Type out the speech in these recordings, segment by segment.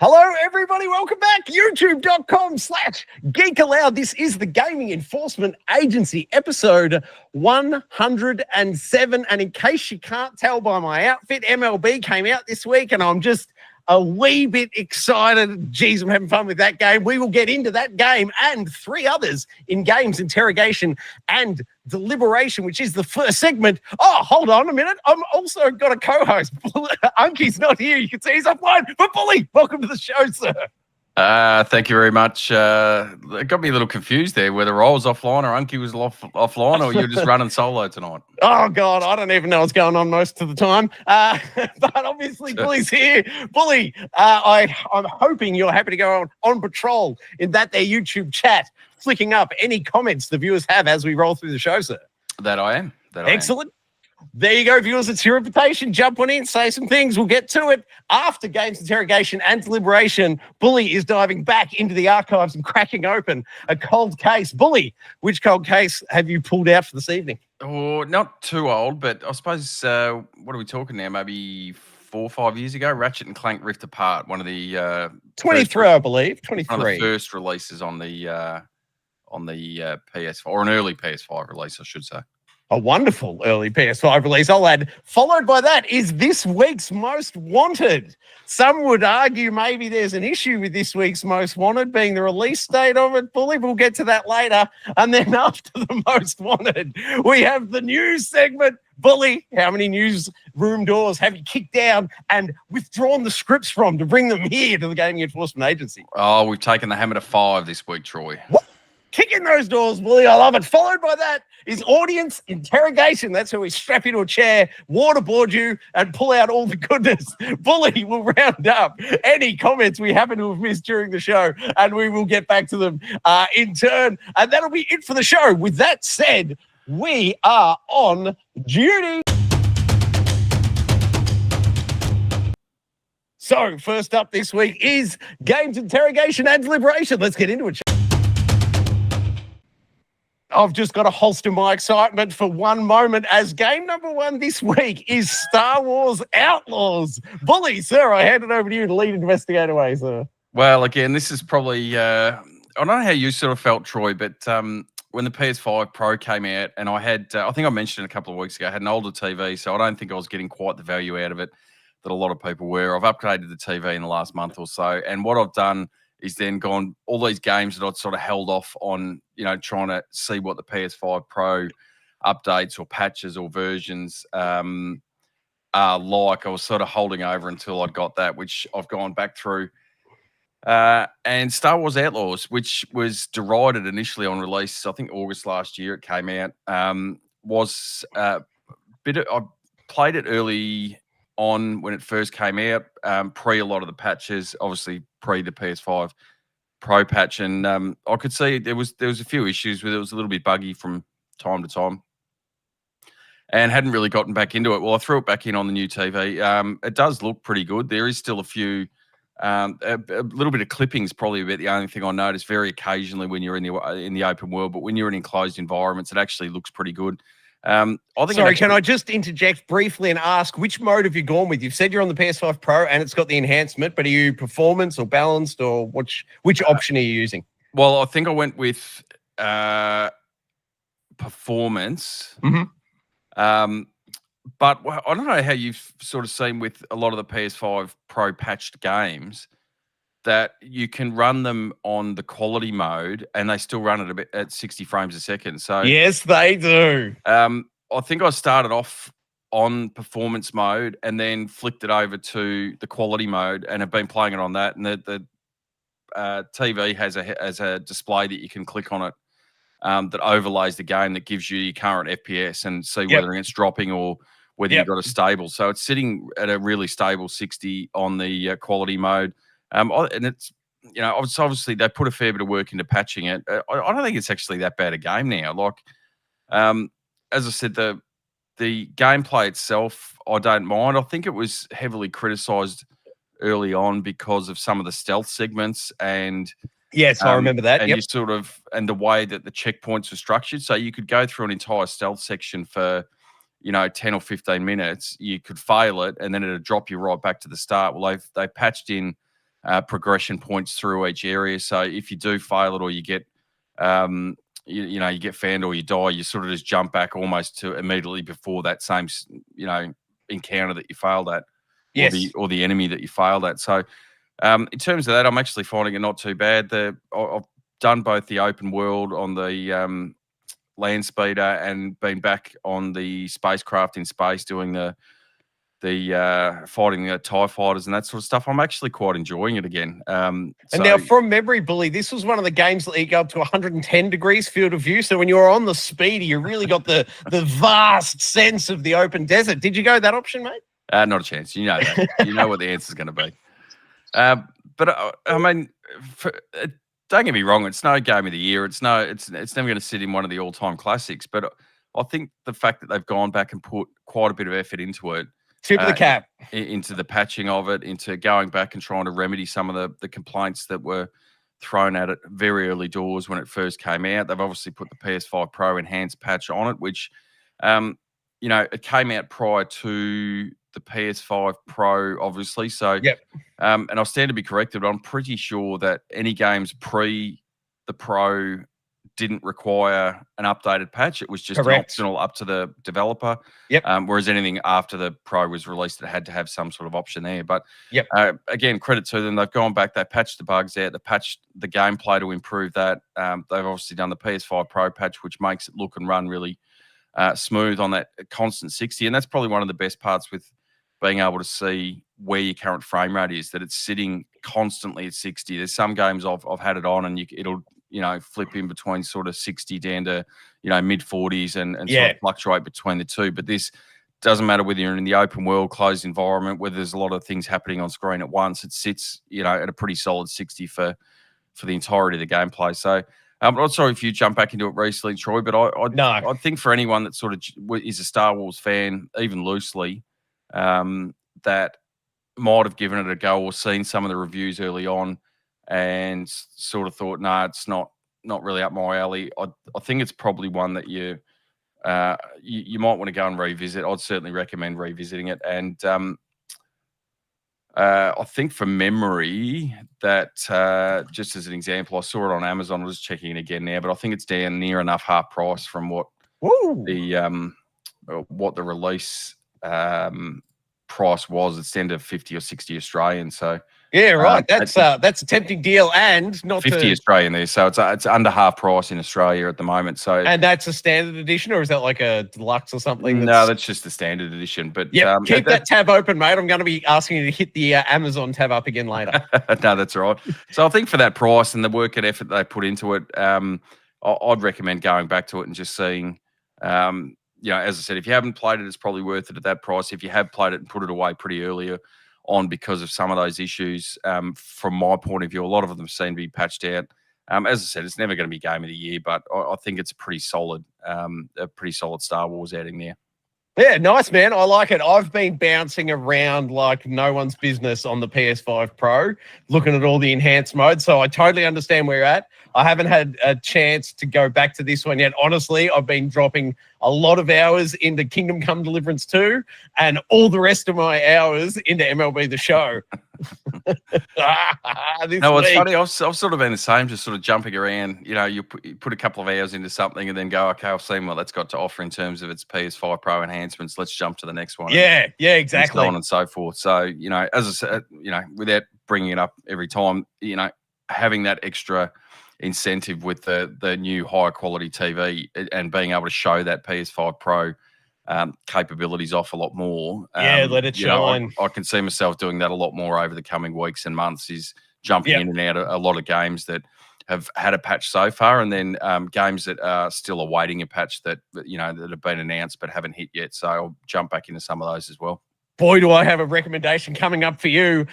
Hello, everybody. Welcome back. YouTube.com/Geek Aloud. This is the Gaming Enforcement Agency, episode 107. And in case you can't tell by my outfit, MLB came out this week, and I'm just a wee bit excited. Geez, I'm having fun with that game. We will get into that game and three others in games, interrogation, and deliberation, which is the first segment. Oh, hold on a minute. I'm also got a co-host. Unky's not here. You can see he's offline. But Bully, welcome to the show, sir. Thank you very much. It got me a little confused there, whether I was offline or Unky was offline, or you were just running solo tonight. Oh, God, I don't even know what's going on most of the time. But obviously, Bully's here. Bully, I'm hoping you're happy to go on patrol in their YouTube chat, flicking up any comments the viewers have as we roll through the show, sir. That I am. Excellent. There you go, viewers. It's your invitation. Jump on in, say some things. We'll get to it after games, interrogation, and deliberation. Bully is diving back into the archives and cracking open a cold case. Bully, which cold case have you pulled out for this evening? Oh, not too old, but I suppose, what are we talking now? Maybe 4 or 5 years ago, Ratchet and Clank Rift Apart, one of the 23, I believe. 23. One of the first releases on the PS4, or an early PS5 release, I should say. A wonderful early PS5 release, I'll add. Followed by that is this week's Most Wanted. Some would argue maybe there's an issue with this week's Most Wanted being the release date of it. Bully, we'll get to that later. And then after the Most Wanted, we have the news segment. Bully, how many newsroom doors have you kicked down and withdrawn the scripts from to bring them here to the Gaming Enforcement Agency? Oh, we've taken the hammer to 5 this week, Troy. What? Kick in those doors, Bully. I love it. Followed by that is audience interrogation. That's where we strap you to a chair, waterboard you, and pull out all the goodness. Bully will round up any comments we happen to have missed during the show, and we will get back to them in turn. And that'll be it for the show. With that said, we are on duty. So, first up this week is games, interrogation, and deliberation. Let's get into it. I've just got to holster my excitement for one moment as game number 1 this week is Star Wars Outlaws. Bully, sir, I hand it over to you to lead investigate away, sir. Well, again, this is probably, I don't know how you sort of felt, Troy, but when the PS5 Pro came out, and I had, I think I mentioned it a couple of weeks ago, I had an older TV, so I don't think I was getting quite the value out of it that a lot of people were. I've upgraded the TV in the last month or so, and what I've done is then gone all these games that I'd sort of held off on, trying to see what the PS5 Pro updates or patches or versions are like. I was sort of holding over until I'd got that, which I've gone back through. And Star Wars Outlaws, which was derided initially on release, I think August last year it came out, was I played it early on when it first came out, pre a lot of the patches, obviously pre the PS5 Pro patch, and I could see there was a few issues with it. It was a little bit buggy from time to time, and hadn't really gotten back into it. Well, I threw it back in on the new TV. It does look pretty good. There is still a few, a little bit of clippings, probably about the only thing I notice very occasionally when you're in the open world, but when you're in enclosed environments, it actually looks pretty good. Sorry, can I just interject briefly and ask which mode have you gone with? You've said you're on the PS5 Pro and it's got the enhancement, but are you performance or balanced, or which option are you using? Well, I think I went with performance. Mm-hmm. But I don't know how you've sort of seen with a lot of the PS5 Pro patched games that you can run them on the quality mode and they still run it at 60 frames a second. So yes, they do. I think I started off on performance mode and then flicked it over to the quality mode and have been playing it on that. And the TV has a display that you can click on it that overlays the game, that gives you your current FPS and see whether it's dropping or whether you've got a stable. So it's sitting at a really stable 60 on the quality mode. And it's, obviously they put a fair bit of work into patching it. I don't think it's actually that bad a game now. Like, as I said, the gameplay itself, I don't mind. I think it was heavily criticised early on because of some of the stealth segments and yes, I remember that. And you sort of, and the way that the checkpoints were structured. So you could go through an entire stealth section for 10 or 15 minutes. You could fail it, and then it'd drop you right back to the start. Well, they patched in progression points through each area. So if you do fail it or you get you get fanned or you die, you sort of just jump back almost to immediately before that same encounter that you failed at, or the enemy that you failed at. So in terms of that, I'm actually finding it not too bad. I've done both the open world on the land speeder and been back on the spacecraft in space doing the fighting the TIE fighters and that sort of stuff. I'm actually quite enjoying it again. And now, from memory, Bully, this was one of the games that you go up to 110 degrees field of view. So when you're on the speeder, you really got the vast sense of the open desert. Did you go that option, mate? Not a chance. You know that. You know what the answer is going to be. But I mean, don't get me wrong. It's no game of the year. It's never going to sit in one of the all-time classics. But I think the fact that they've gone back and put quite a bit of effort into it. Tip of the cap. Into the patching of it, into going back and trying to remedy some of the complaints that were thrown at it very early doors when it first came out. They've obviously put the PS5 Pro enhanced patch on it, which, it came out prior to the PS5 Pro, obviously. So, and I'll stand to be corrected, but I'm pretty sure that any games pre the Pro didn't require an updated patch. It was just an optional up to the developer. Whereas anything after the Pro was released, it had to have some sort of option there. But again, credit to them. They've gone back. They patched the bugs out. They patched the gameplay to improve that. They've obviously done the PS5 Pro patch, which makes it look and run really smooth on that constant 60. And that's probably one of the best parts with being able to see where your current frame rate is, that it's sitting constantly at 60. There's some games I've had it on and it'll flip in between sort of 60 down to, mid 40s and sort of fluctuate between the two. But this doesn't matter whether you're in the open world, closed environment, whether there's a lot of things happening on screen at once. It sits, at a pretty solid 60 for the entirety of the gameplay. So I'm not sorry if you jump back into it recently, Troy, but I think for anyone that sort of is a Star Wars fan, even loosely, that might have given it a go or seen some of the reviews early on and sort of thought, no, it's not really up my alley. I think it's probably one that you might want to go and revisit. I'd certainly recommend revisiting it. And I think from memory that just as an example, I saw it on Amazon. I was checking it again now, but I think it's down near enough half price from what the release price was. It's down to 50 or 60 Australian. So yeah, right. That's a tempting deal, and not 50 Australian there. So it's under half price in Australia at the moment. So and that's a standard edition, or is that like a deluxe or something? No, that's just the standard edition. But keep that tab open, mate. I'm going to be asking you to hit the Amazon tab up again later. No, that's right. So I think for that price and the work and effort they put into it, I'd recommend going back to it and just seeing. As I said, if you haven't played it, it's probably worth it at that price. If you have played it and put it away pretty earlier on because of some of those issues, from my point of view, a lot of them seem to be patched out. As I said, it's never going to be game of the year, but I think it's a pretty solid Star Wars outing there. Yeah, nice, man. I like it. I've been bouncing around like no one's business on the PS5 Pro, looking at all the enhanced modes. So I totally understand where you're at. I haven't had a chance to go back to this one yet. Honestly, I've been dropping a lot of hours into Kingdom Come Deliverance 2 and all the rest of my hours into MLB The Show. No, it's funny. I've sort of been the same, just sort of jumping around. You put a couple of hours into something and then go, okay, I've seen what that's got to offer in terms of its PS5 Pro enhancements. Let's jump to the next one. Yeah, exactly. And so on and so forth. So, as I said, without bringing it up every time, having that extra incentive with the new higher quality TV and being able to show that PS5 Pro capabilities off a lot more. Let it shine. I can see myself doing that a lot more over the coming weeks and months, is jumping in and out of a lot of games that have had a patch so far, and then games that are still awaiting a patch that that have been announced but haven't hit yet. So I'll jump back into some of those as well. Boy, do I have a recommendation coming up for you.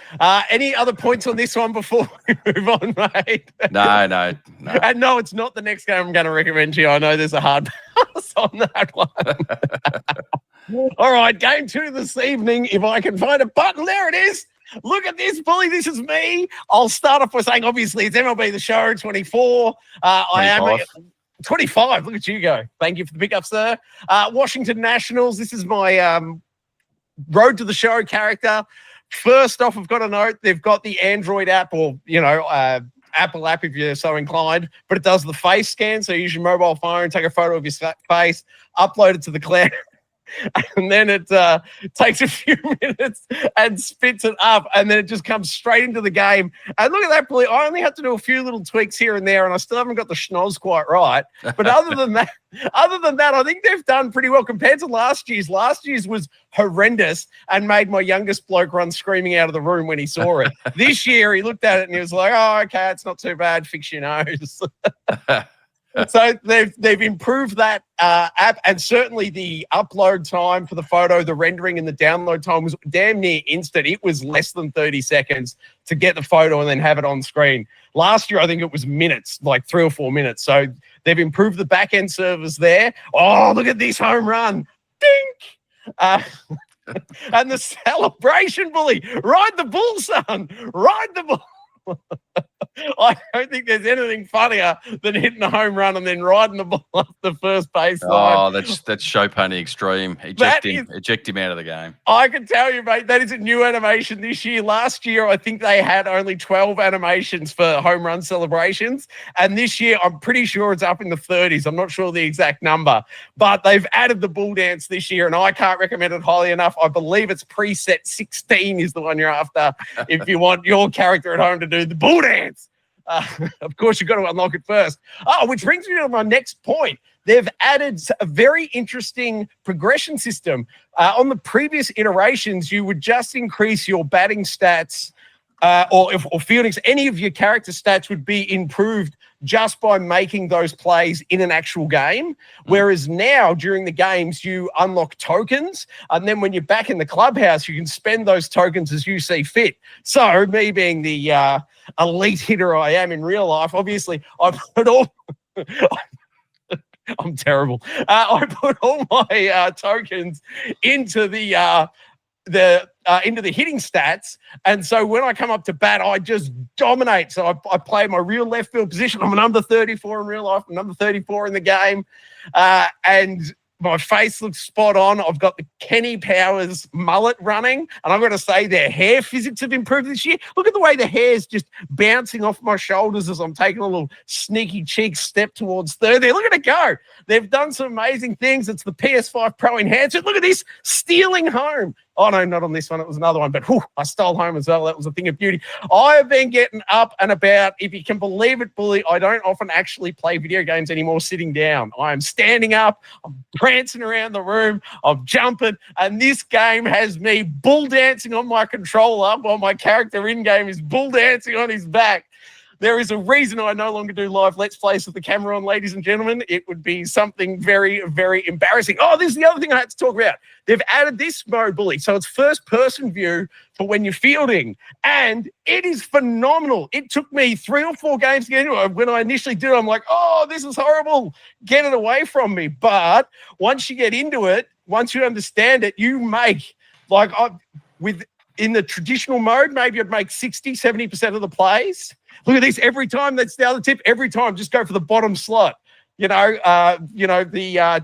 Any other points on this one before we move on, mate? No. And no, it's not the next game I'm going to recommend to you. I know there's a hard pass on that one. All right, game 2 this evening. If I can find a button, there it is. Look at this, Bully. This is me. I'll start off by saying, obviously, it's MLB The Show 24. I am 25. Look at you go. Thank you for the pickup, sir. Washington Nationals. This is my Road to the Show character First off, I've got to note they've got the Android app, or Apple app if you're so inclined, but it does the face scan. So you use your mobile phone, take a photo of your face, upload it to the cloud, and then it takes a few minutes and spits it up, and then it just comes straight into the game. And look at that, Billy. I only have to do a few little tweaks here and there, and I still haven't got the schnoz quite right. But other than that, I think they've done pretty well compared to last year's. Last year's was horrendous and made my youngest bloke run screaming out of the room when he saw it. This year, he looked at it and he was like, "Oh, okay, it's not too bad. Fix your nose." So they've improved that app, and certainly the upload time for the photo, the rendering, and the download time was damn near instant. It was less than 30 seconds to get the photo and then have it on screen. Last year, I think it was minutes, like 3 or 4 minutes. So they've improved the back-end servers there. Oh, look at this home run. Dink! And the celebration, Bully. Ride the bull, son. Ride the bull. I don't think there's anything funnier than hitting a home run and then riding the ball off the first base line. Oh, that's show pony extreme. Eject him out of the game. I can tell you, mate, that is a new animation this year. Last year, I think they had only 12 animations for home run celebrations. And this year, I'm pretty sure it's up in the 30s. I'm not sure the exact number. But they've added the bull dance this year, and I can't recommend it highly enough. I believe it's preset 16 is the one you're after if you want your character at home to do the bull dance. Of course, you've got to unlock it first. Oh, which brings me to my next point. They've added a very interesting progression system. On the previous iterations, you would just increase your batting stats or fielding. Any of your character stats would be improved just by making those plays in an actual game. Whereas now, during the games, you unlock tokens. And then when you're back in the clubhouse, you can spend those tokens as you see fit. So me being the elite hitter I am in real life, obviously, I put all... I'm terrible. I put all my tokens into the hitting stats, and so when I come up to bat, I just dominate. So I play my real left field position. I'm a number 34 in real life, I'm number 34 in the game, and my face looks spot on. I've got the Kenny Powers mullet running, and I've got to say their hair physics have improved this year. Look at the way the hair's just bouncing off my shoulders as I'm taking a little sneaky cheek step towards third there. Look at it go. They've done some amazing things. It's the PS5 Pro Enhancer. Look at this, stealing home. Oh, no, not on this one. It was another one, but I stole home as well. That was a thing of beauty. I have been getting up and about. If you can believe it, Bully, I don't often actually play video games anymore sitting down. I am standing up. I'm prancing around the room. I'm jumping. And this game has me bull dancing on my controller while my character in-game is bull dancing on his back. There is a reason I no longer do live Let's Plays with the camera on, ladies and gentlemen. It would be something very, very embarrassing. Oh, this is the other thing I had to talk about. They've added this mode, Bully. So it's first-person view for when you're fielding. And it is phenomenal. It took me 3 or 4 games to get into it. When I initially did it, I'm like, oh, this is horrible. Get it away from me. But once you get into it, once you understand it, you make, like, in the traditional mode, maybe I'd make 60, 70% of the plays. Look at this. Every time, that's the other tip. Every time, just go for the bottom slot. The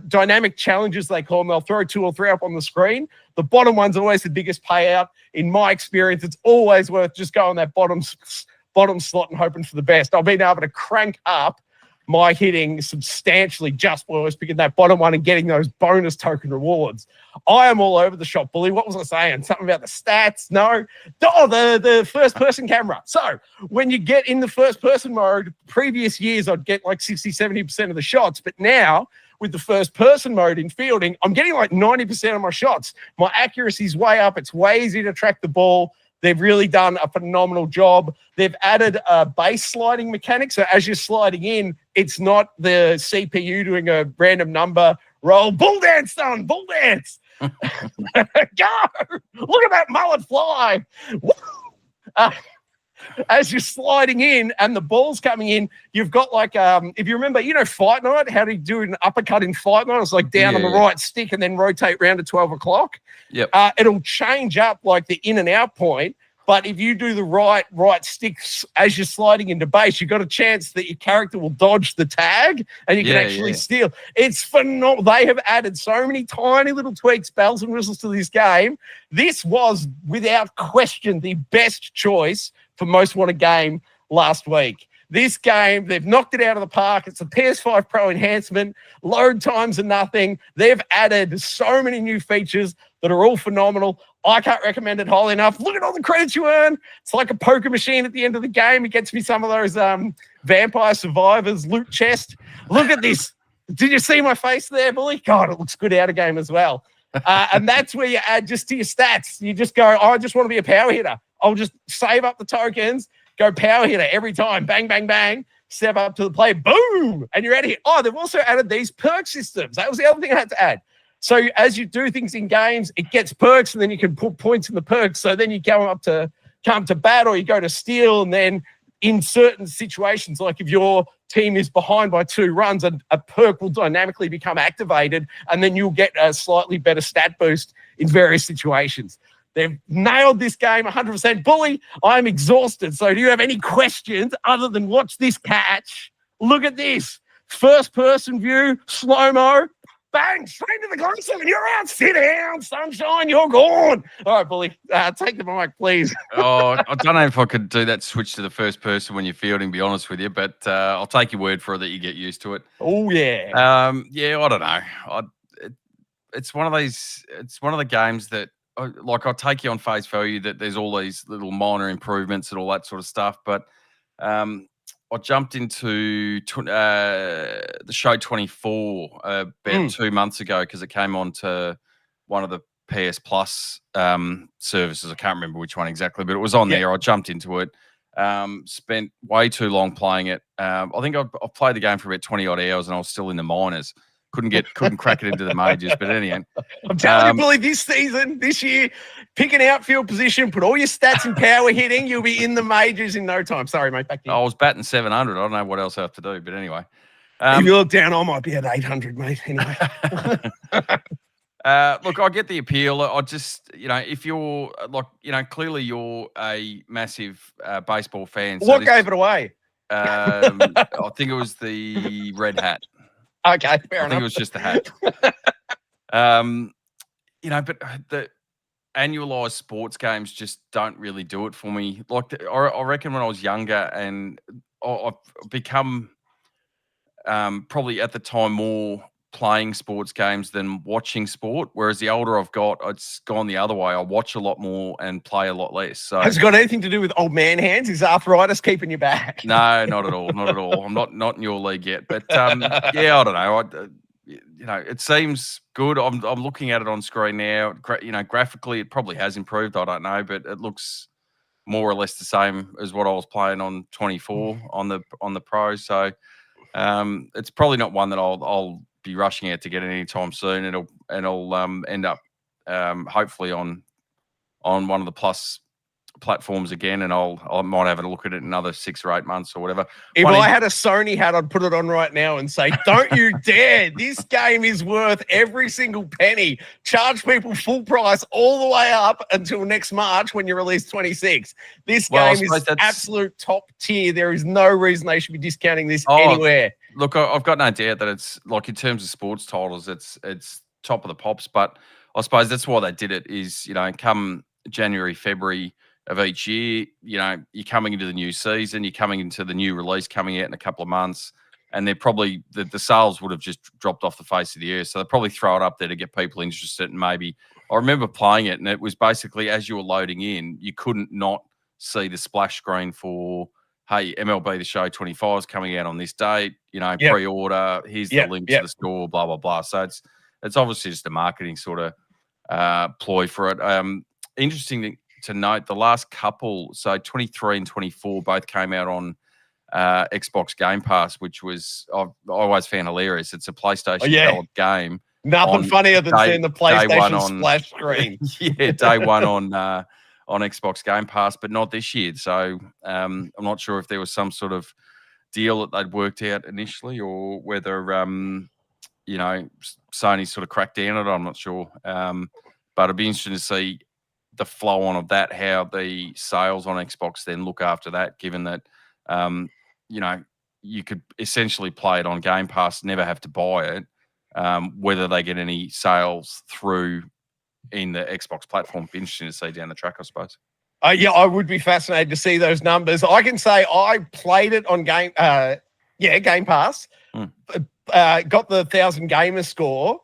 dynamic challenges, they call them. They'll throw 2 or 3 up on the screen. The bottom one's always the biggest payout. In my experience, it's always worth just going that bottom slot and hoping for the best. I've been able to crank up my hitting substantially just while I was picking that bottom one and getting those bonus token rewards. I am all over the shop, Bully. What was I saying? Something about the stats? No. Oh, the first-person camera. So when you get in the first-person mode, previous years I'd get like 60, 70% of the shots. But now with the first-person mode in fielding, I'm getting like 90% of my shots. My accuracy's way up. It's way easier to track the ball. They've really done a phenomenal job. They've added a base sliding mechanic. So as you're sliding in, it's not the CPU doing a random number roll. Bull dance, son, bull dance. Go. Look at that mullet fly. As you're sliding in and the ball's coming in, you've got like, if you remember, Fight Night, how do you do an uppercut in Fight Night? It's like down on the right stick and then rotate round to 12 o'clock. Yep. It'll change up like the in and out point But if you do the right sticks as you're sliding into base, you've got a chance that your character will dodge the tag and you can actually steal. It's phenomenal. They have added so many tiny little tweaks, bells and whistles to this game. This was, without question, the best choice for most wanted game last week. This game, they've knocked it out of the park. It's a PS5 Pro enhancement. Load times are nothing. They've added so many new features that are all phenomenal. I can't recommend it highly enough. Look at all the credits you earn. It's like a poker machine at the end of the game. It gets me some of those Vampire Survivors loot chest. Look at this. Did you see my face there, Bully? God, it looks good out of game as well. And that's where you add just to your stats. You just go, I just want to be a power hitter. I'll just save up the tokens, go power hitter every time. Bang, bang, bang. Step up to the plate. Boom. And you're out of here. Oh, they've also added these perk systems. That was the other thing I had to add. So as you do things in games, it gets perks, and then you can put points in the perks. So then you come to bat, or you go to steal, and then in certain situations, like if your team is behind by 2 runs, a perk will dynamically become activated, and then you'll get a slightly better stat boost in various situations. They've nailed this game 100%. Bully, I'm exhausted. So do you have any questions other than watch this catch? Look at this. First-person view, slow-mo. Bang, straight to the glass and you're out. Sit down, sunshine, you're gone. All right, Bully, take the mic, please. I don't know if I could do that switch to the first person when you're fielding, be honest with you, but I'll take your word for it that you get used to it. Oh, yeah. I don't know. It's one of the games that, like, I'll take you on face value that there's all these little minor improvements and all that sort of stuff, but I jumped into the show 24 about 2 months ago because it came on to one of the PS Plus services. I can't remember which one exactly, but it was on there. I jumped into it, spent way too long playing it. I think I've played the game for about 20 odd hours and I was still in the minors. Couldn't crack it into the majors, but anyway. I'm telling you, Bully, this year, pick an outfield position, put all your stats in power hitting, you'll be in the majors in no time. Sorry, mate, back to you. I was batting 700. I don't know what else I have to do, but anyway. If you look down, I might be at 800, mate. Anyway. Look, I get the appeal. I just, if you're clearly you're a massive baseball fan. So what gave it away? I think it was the red hat. Okay, fair enough. I think it was just the hat. But the annualized sports games just don't really do it for me. Like, I reckon when I was younger, and I've become probably at the time more playing sports games than watching sport. Whereas the older I've got, it's gone the other way. I watch a lot more and play a lot less. So has it got anything to do with old man hands? Is arthritis keeping you back? No, not at all. Not at all. I'm not in your league yet. But I don't know. It seems good. I'm looking at it on screen now. Graphically, it probably has improved. I don't know, but it looks more or less the same as what I was playing on 24 on the Pro. So it's probably not one that I'll be rushing out to get anytime soon. It'll end up hopefully on one of the Plus platforms again, and I might have a look at it in another 6 or 8 months or whatever. If I had a Sony hat, I'd put it on right now and say, don't you dare. This game is worth every single penny. Charge people full price all the way up until next March when you release 26. This game is absolute top tier. There is no reason they should be discounting this anywhere. Look, I've got no doubt that it's, like, in terms of sports titles, it's top of the pops, but I suppose that's why they did it is, come January, February of each year, you're coming into the new season, you're coming into the new release coming out in a couple of months, and they're probably, the sales would have just dropped off the face of the earth. So they'll probably throw it up there to get people interested. And maybe, I remember playing it, and it was basically as you were loading in, you couldn't not see the splash screen for, hey, MLB The Show 25 is coming out on this date, pre-order, here's the link to the store, blah, blah, blah. So it's obviously just a marketing sort of ploy for it. Interesting to note, the last couple, so 23 and 24, both came out on Xbox Game Pass, which was, I always found hilarious. It's a PlayStation game. Nothing funnier than seeing the PlayStation splash screen. Day one on Xbox Game Pass, but not this year. So I'm not sure if there was some sort of deal that they'd worked out initially, or whether Sony sort of cracked down on it. I'm not sure. But it'd be interesting to see the flow on of that, how the sales on Xbox then look after that, given that, you know, you could essentially play it on Game Pass, never have to buy it. Whether they get any sales through in the Xbox platform, be interesting to see down the track, I suppose. Yeah, I would be fascinated to see those numbers. I can say I played it on Game Pass, got the 1,000 gamer score,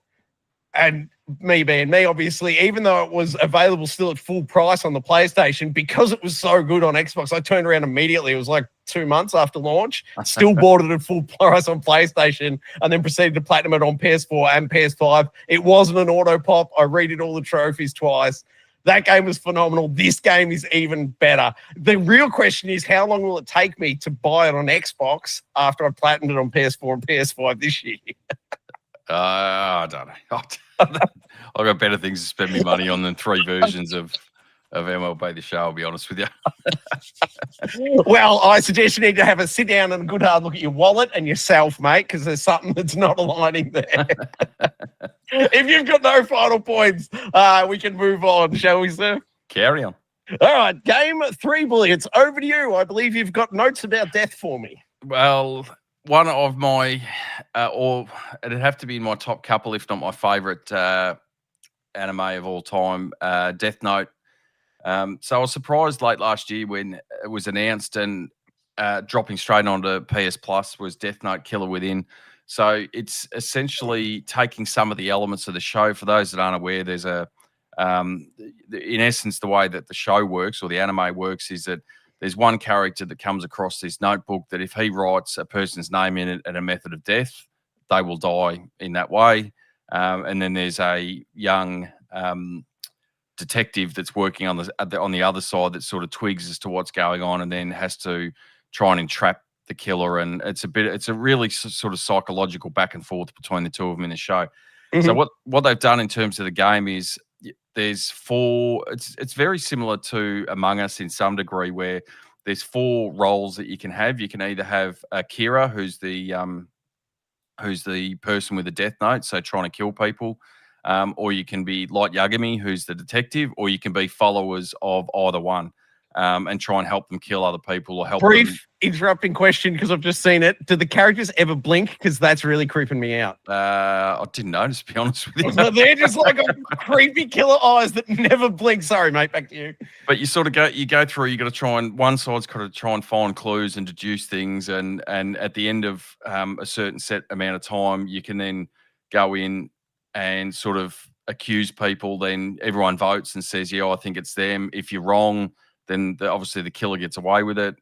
and me being me, obviously, even though it was available still at full price on the PlayStation, because it was so good on Xbox, I turned around immediately. It was like 2 months after launch, still bought it at full price on PlayStation, and then proceeded to platinum it on PS4 and PS5. It wasn't an auto pop. I redid all the trophies twice. That game was phenomenal. This game is even better. The real question is, how long will it take me to buy it on Xbox after I platinumed it on PS4 and PS5 this year? I don't know. I've got better things to spend my money on than 3 versions of MLB The Show, I'll be honest with you. Well, I suggest you need to have a sit down and a good hard look at your wallet and yourself, mate, because there's something that's not aligning there. If you've got no final points, we can move on, shall we, sir? Carry on. All right, game 3, Bully. It's over to you. I believe you've got notes about death for me. Well, one of my, or it'd have to be in my top couple, if not my favourite anime of all time, Death Note. So I was surprised late last year when it was announced, and dropping straight onto PS Plus was Death Note Killer Within. So it's essentially taking some of the elements of the show. For those that aren't aware, there's in essence, the way that the show works or the anime works is that there's one character that comes across this notebook that if he writes a person's name in it and a method of death, they will die in that way. And then there's a young detective that's working on the other side that sort of twigs as to what's going on, and then has to try and entrap the killer. And it's a really sort of psychological back and forth between the two of them in the show. Mm-hmm. So what they've done in terms of the game is there's 4. It's very similar to Among Us in some degree, where there's 4 roles that you can have. You can either have Kira, who's the person with the death note, so trying to kill people. Or you can be Light Yagami, who's the detective, or you can be followers of either one, and try and help them kill other people or help them. Brief interrupting question, because I've just seen it. Do the characters ever blink? Because that's really creeping me out. I didn't notice, to be honest with you. So they're just like creepy killer eyes that never blink. Sorry, mate, back to you. But you sort of go through, you got to try and, one side's got to try and find clues and deduce things, and at the end of a certain set amount of time, you can then go in and sort of accuse people. Then everyone votes and says, yeah, I think it's them. If you're wrong, then obviously the killer gets away with it.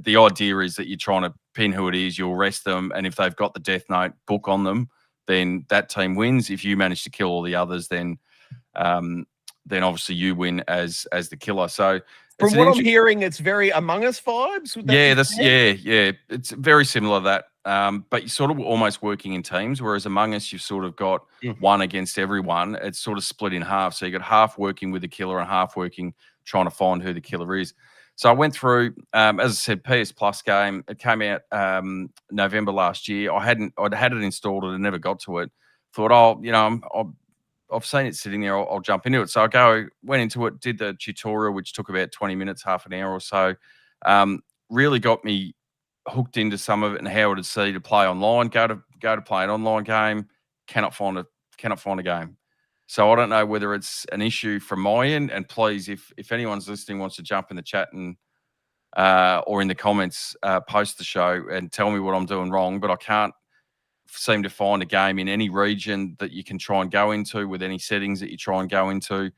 The idea is that you're trying to pin who it is, you arrest them, and if they've got the death note book on them, then that team wins. If you manage to kill all the others, then obviously you win as the killer. So from what I'm hearing, it's very Among Us vibes. Yeah, it's very similar to that. But you're sort of almost working in teams, whereas Among Us, you've sort of got one against everyone. It's sort of split in half. So you got half working with the killer and half working trying to find who the killer is. So I went through, as I said, PS Plus game. It came out November last year. I'd had it installed and I never got to it. Thought, I've seen it sitting there. I'll jump into it. So went into it, did the tutorial, which took about 20 minutes, half an hour or so. Really got me hooked into some of it and how it'd see to play online. Go to play an online game. Cannot find a game. So I don't know whether it's an issue from my end. And please, if anyone's listening wants to jump in the chat and or in the comments, post the show and tell me what I'm doing wrong. But I can't seem to find a game in any region that you can try and go into with any settings that you try and go into.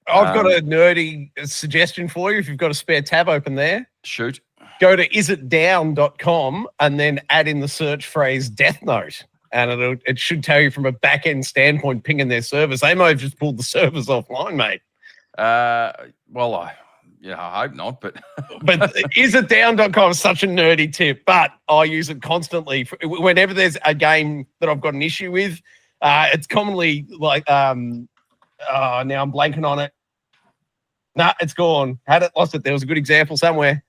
I've got a nerdy suggestion for you. If you've got a spare tab open there, shoot. Go to isitdown.com and then add in the search phrase Death Note. And it should tell you from a back-end standpoint pinging their servers. They might have just pulled the servers offline, mate. Well, I hope not. But isitdown.com is such a nerdy tip, but I use it constantly. Whenever there's a game that I've got an issue with, it's commonly like, now I'm blanking on it. Nah, it's gone. Lost it. There was a good example somewhere.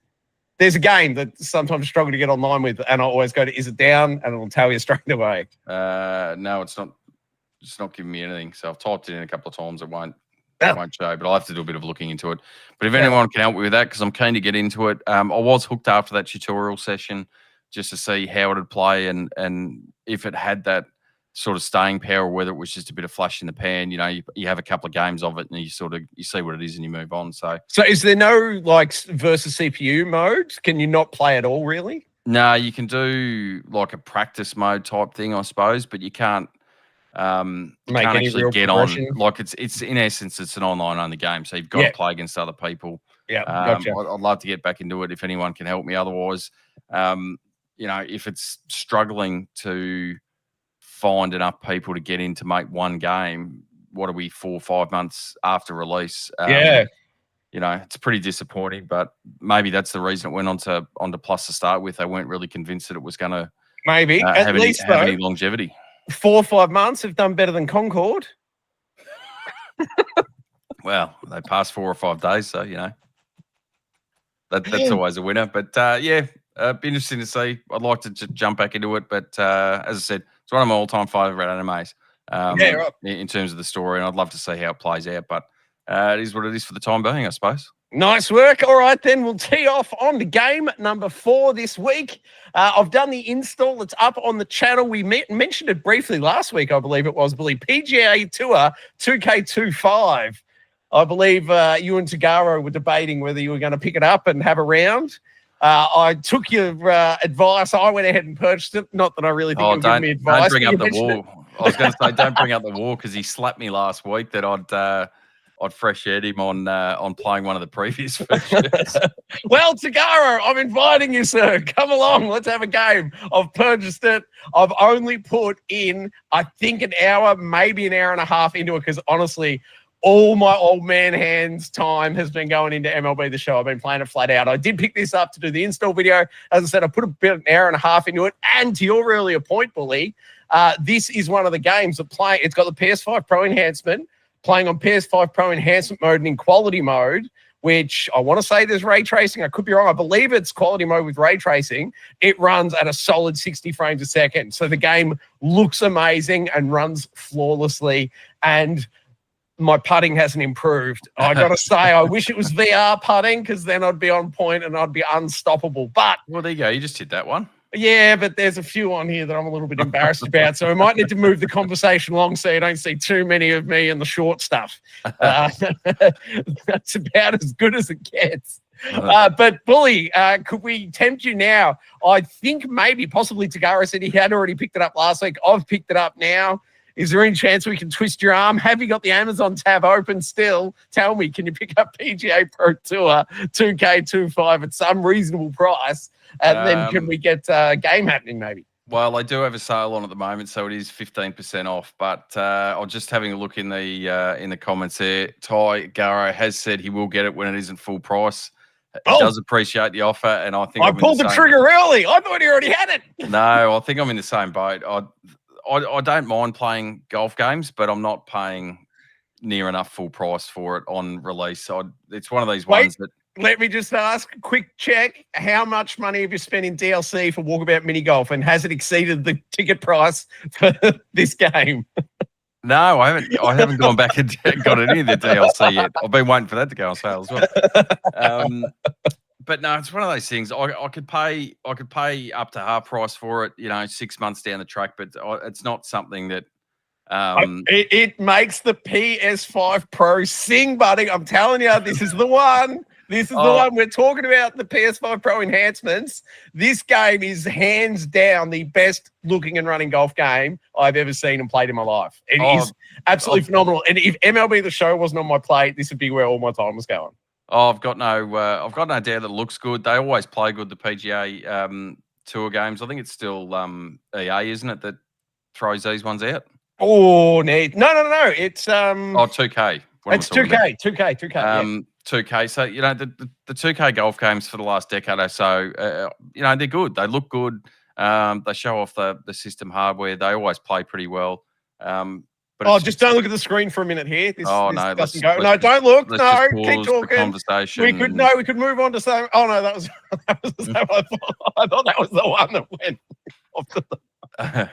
There's a game that sometimes I struggle to get online with, and I always go to Is It Down, and it'll tell you straight away. No, it's not. It's not giving me anything. So I've typed it in a couple of times. It won't. Yeah. won't show, but I'll have to do a bit of looking into it. But if anyone can help me with that, because I'm keen to get into it. I was hooked after that tutorial session just to see how it'd play and if it had that sort of staying power, or whether it was just a bit of flash in the pan. You know, you have a couple of games of it and you see what it is and you move on. So is there no like versus CPU mode? Can you not play at all, really? No, you can do like a practice mode type thing, I suppose, but you can't can't actually get on. Like it's in essence, it's an online only game, so you've got to play against other people. Yeah, gotcha. I'd love to get back into it if anyone can help me. Otherwise, you know, if it's struggling to find enough people to get in to make one game, what are we 4 or 5 months after release? You know, it's pretty disappointing, but maybe that's the reason it went onto Plus to start with. They weren't really convinced that it was going to at least have any longevity. 4 or 5 months have done better than Concord. Well, they passed 4 or 5 days, so you know that's always a winner. But be interesting to see. I'd like to jump back into it, but as I said, it's one of my all-time favorite animes. In terms of the story, and I'd love to see how it plays out. But it is what it is for the time being, I suppose. Nice work. All right, then we'll tee off on to game number 4 this week. I've done the install. It's up on the channel. We mentioned it briefly last week, I believe it was, PGA Tour 2K25. I believe you and Tagaro were debating whether you were going to pick it up and have a round. I took your advice. I went ahead and purchased it. Not that I really think you'll give me advice. Don't bring up the war. I was going to say, don't bring up the war, because he slapped me last week that I'd fresh aired him on playing one of the previous versions. Well, Tagaro, I'm inviting you, sir. Come along. Let's have a game. I've purchased it. I've only put in, I think, an hour, maybe an hour and a half into it, because honestly, all my old man hands time has been going into MLB The Show. I've been playing it flat out. I did pick this up to do the install video. As I said, I put an hour and a half into it. And to your earlier point, Bully, this is one of the games that it's got the PS5 Pro enhancement, playing on PS5 Pro enhancement mode and in quality mode, which I want to say there's ray tracing. I could be wrong. I believe it's quality mode with ray tracing. It runs at a solid 60 frames a second. So the game looks amazing and runs flawlessly. And my putting hasn't improved. I got to say, I wish it was VR putting, because then I'd be on point and I'd be unstoppable. But well, there you go. You just hit that one. Yeah, but there's a few on here that I'm a little bit embarrassed about. So we might need to move the conversation along so you don't see too many of me in the short stuff. That's about as good as it gets. But Bully, could we tempt you now? I think maybe possibly Tagara said he had already picked it up last week. I've picked it up now. Is there any chance we can twist your arm? Have you got the Amazon tab open still? Tell me, can you pick up PGA Pro Tour 2K25 at some reasonable price? And then can we get a game happening maybe? Well, I do have a sale on at the moment, so it is 15% off. But I'm just having a look in the comments there. Ty Garro has said he will get it when it isn't full price. He does appreciate the offer, and I think I pulled the trigger early. I thought he already had it. No, I think I'm in the same boat. I don't mind playing golf games, but I'm not paying near enough full price for it on release. So it's one of these ones that. Let me just ask, quick check. How much money have you spent in DLC for Walkabout Mini Golf, and has it exceeded the ticket price for this game? No, I haven't gone back and got any of the DLC yet. I've been waiting for that to go on sale as well. But no, it's one of those things. I could pay up to half price for it, 6 months down the track, but it's not something that. It makes the PS5 Pro sing, buddy. I'm telling you, this is the one. This is the one we're talking about, the PS5 Pro enhancements. This game is hands down the best looking and running golf game I've ever seen and played in my life. It is absolutely phenomenal. And if MLB The Show wasn't on my plate, this would be where all my time was going. I've got no doubt that it looks good. They always play good, the PGA Tour games. I think it's still EA, isn't it, that throws these ones out? Oh, no. It's 2K. It's 2K. Yeah. 2K. So, the 2K golf games for the last decade or so, they're good. They look good. They show off the system hardware. They always play pretty well. But just don't look at the screen for a minute here. This doesn't go. No, don't look. No, keep talking. Conversation. We could move on to say. Oh no, that was the same. I thought that was the one that went off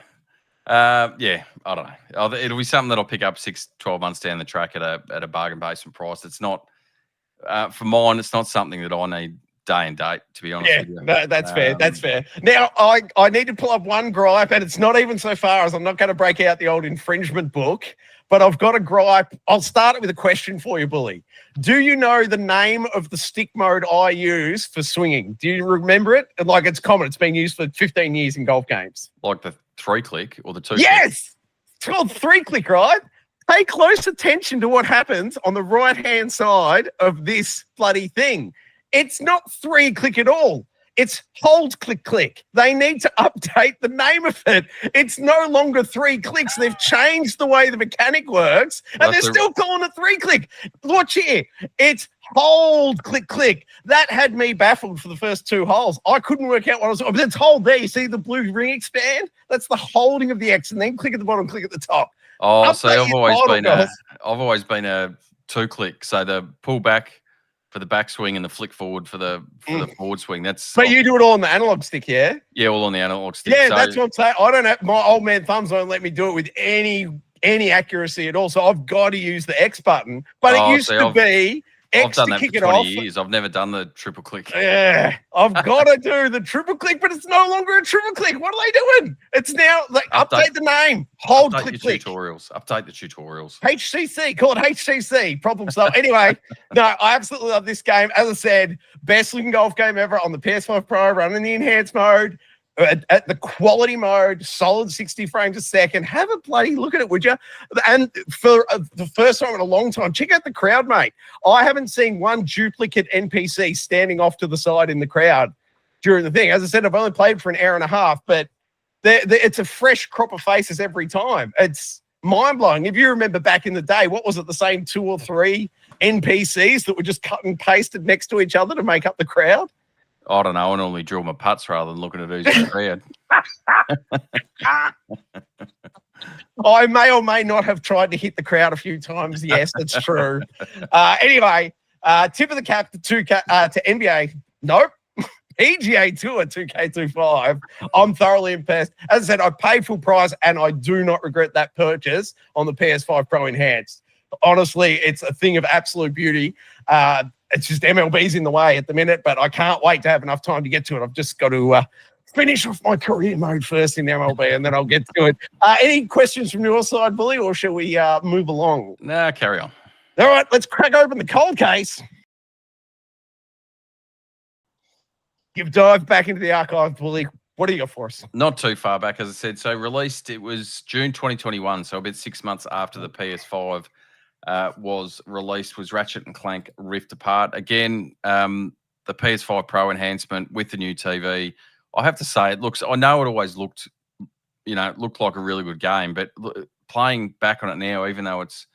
Yeah, I don't know. It'll be something that I'll pick up 6-12 months down the track at a bargain basement price. It's not for mine. It's not something that I need day and date, to be honest Yeah, with you. no, that's fair. That's fair. Now, I need to pull up one gripe, and it's not even so far as I'm not going to break out the old infringement book, but I've got a gripe. I'll start it with a question for you, Bully. Do you know the name of the stick mode I use for swinging? Do you remember it? Like, it's common. It's been used for 15 years in golf games. Like the 3-click or the 2-click? Yes! It's called 3-click, right? Pay close attention to what happens on the right-hand side of this bloody thing. It's not 3-click at all. It's hold, click, click. They need to update the name of it. It's no longer 3 clicks. They've changed the way the mechanic works, and they're still calling it 3-click. Watch here. It's hold, click, click. That had me baffled for the first 2 holes. I couldn't work out what I was doing. But it's hold there. You see the blue ring expand? That's the holding of the X, and then click at the bottom, click at the top. Oh, so I've always been a 2-click. So the pull back for the backswing and the flick forward for the forward swing. But you do it all on the analog stick, yeah? Yeah, all on the analog stick. Yeah, so that's what I'm saying. I don't have my old man thumbs won't let me do it with any accuracy at all. So I've got to use the X button. But it used to be X to kick it off. I've done that for 20 years. I've never done the triple click. Yeah, I've got to do the triple click, but it's no longer a triple click. What are they doing? It's now like update the name. Hold, click, click. Update the tutorials. HCC, call it HCC. Problem solved. Anyway, no, I absolutely love this game. As I said, best looking golf game ever on the PS5 Pro, running the enhanced mode. At the quality mode, solid 60 frames a second. Have a bloody look at it, would you? And for the first time in a long time, check out the crowd, mate. I haven't seen one duplicate NPC standing off to the side in the crowd during the thing. As I said, I've only played for an hour and a half, but it's a fresh crop of faces every time. It's mind-blowing. If you remember back in the day, what was it, the same 2 or 3 NPCs that were just cut and pasted next to each other to make up the crowd? I don't know. I normally drill my putts rather than looking at who's in the crowd. I may or may not have tried to hit the crowd a few times. Yes, that's true. Anyway, tip of the cap to NBA. Nope. PGA Tour 2K25. I'm thoroughly impressed. As I said, I paid full price and I do not regret that purchase on the PS5 Pro Enhanced. Honestly, it's a thing of absolute beauty. It's just MLB's in the way at the minute, but I can't wait to have enough time to get to it. I've just got to finish off my career mode first in MLB, and then I'll get to it. Any questions from your side, Bully, or shall we move along? Nah, carry on. All right, let's crack open the cold case. You've dived back into the archive, Bully. What do you got for us? Not too far back, as I said. So released, it was June 2021, so about 6 months after the PS5 was released, was Ratchet and Clank Rift Apart. Again, the PS5 Pro enhancement with the new TV. I have to say, I know it always looked like a really good game, but playing back on it now, even though it's,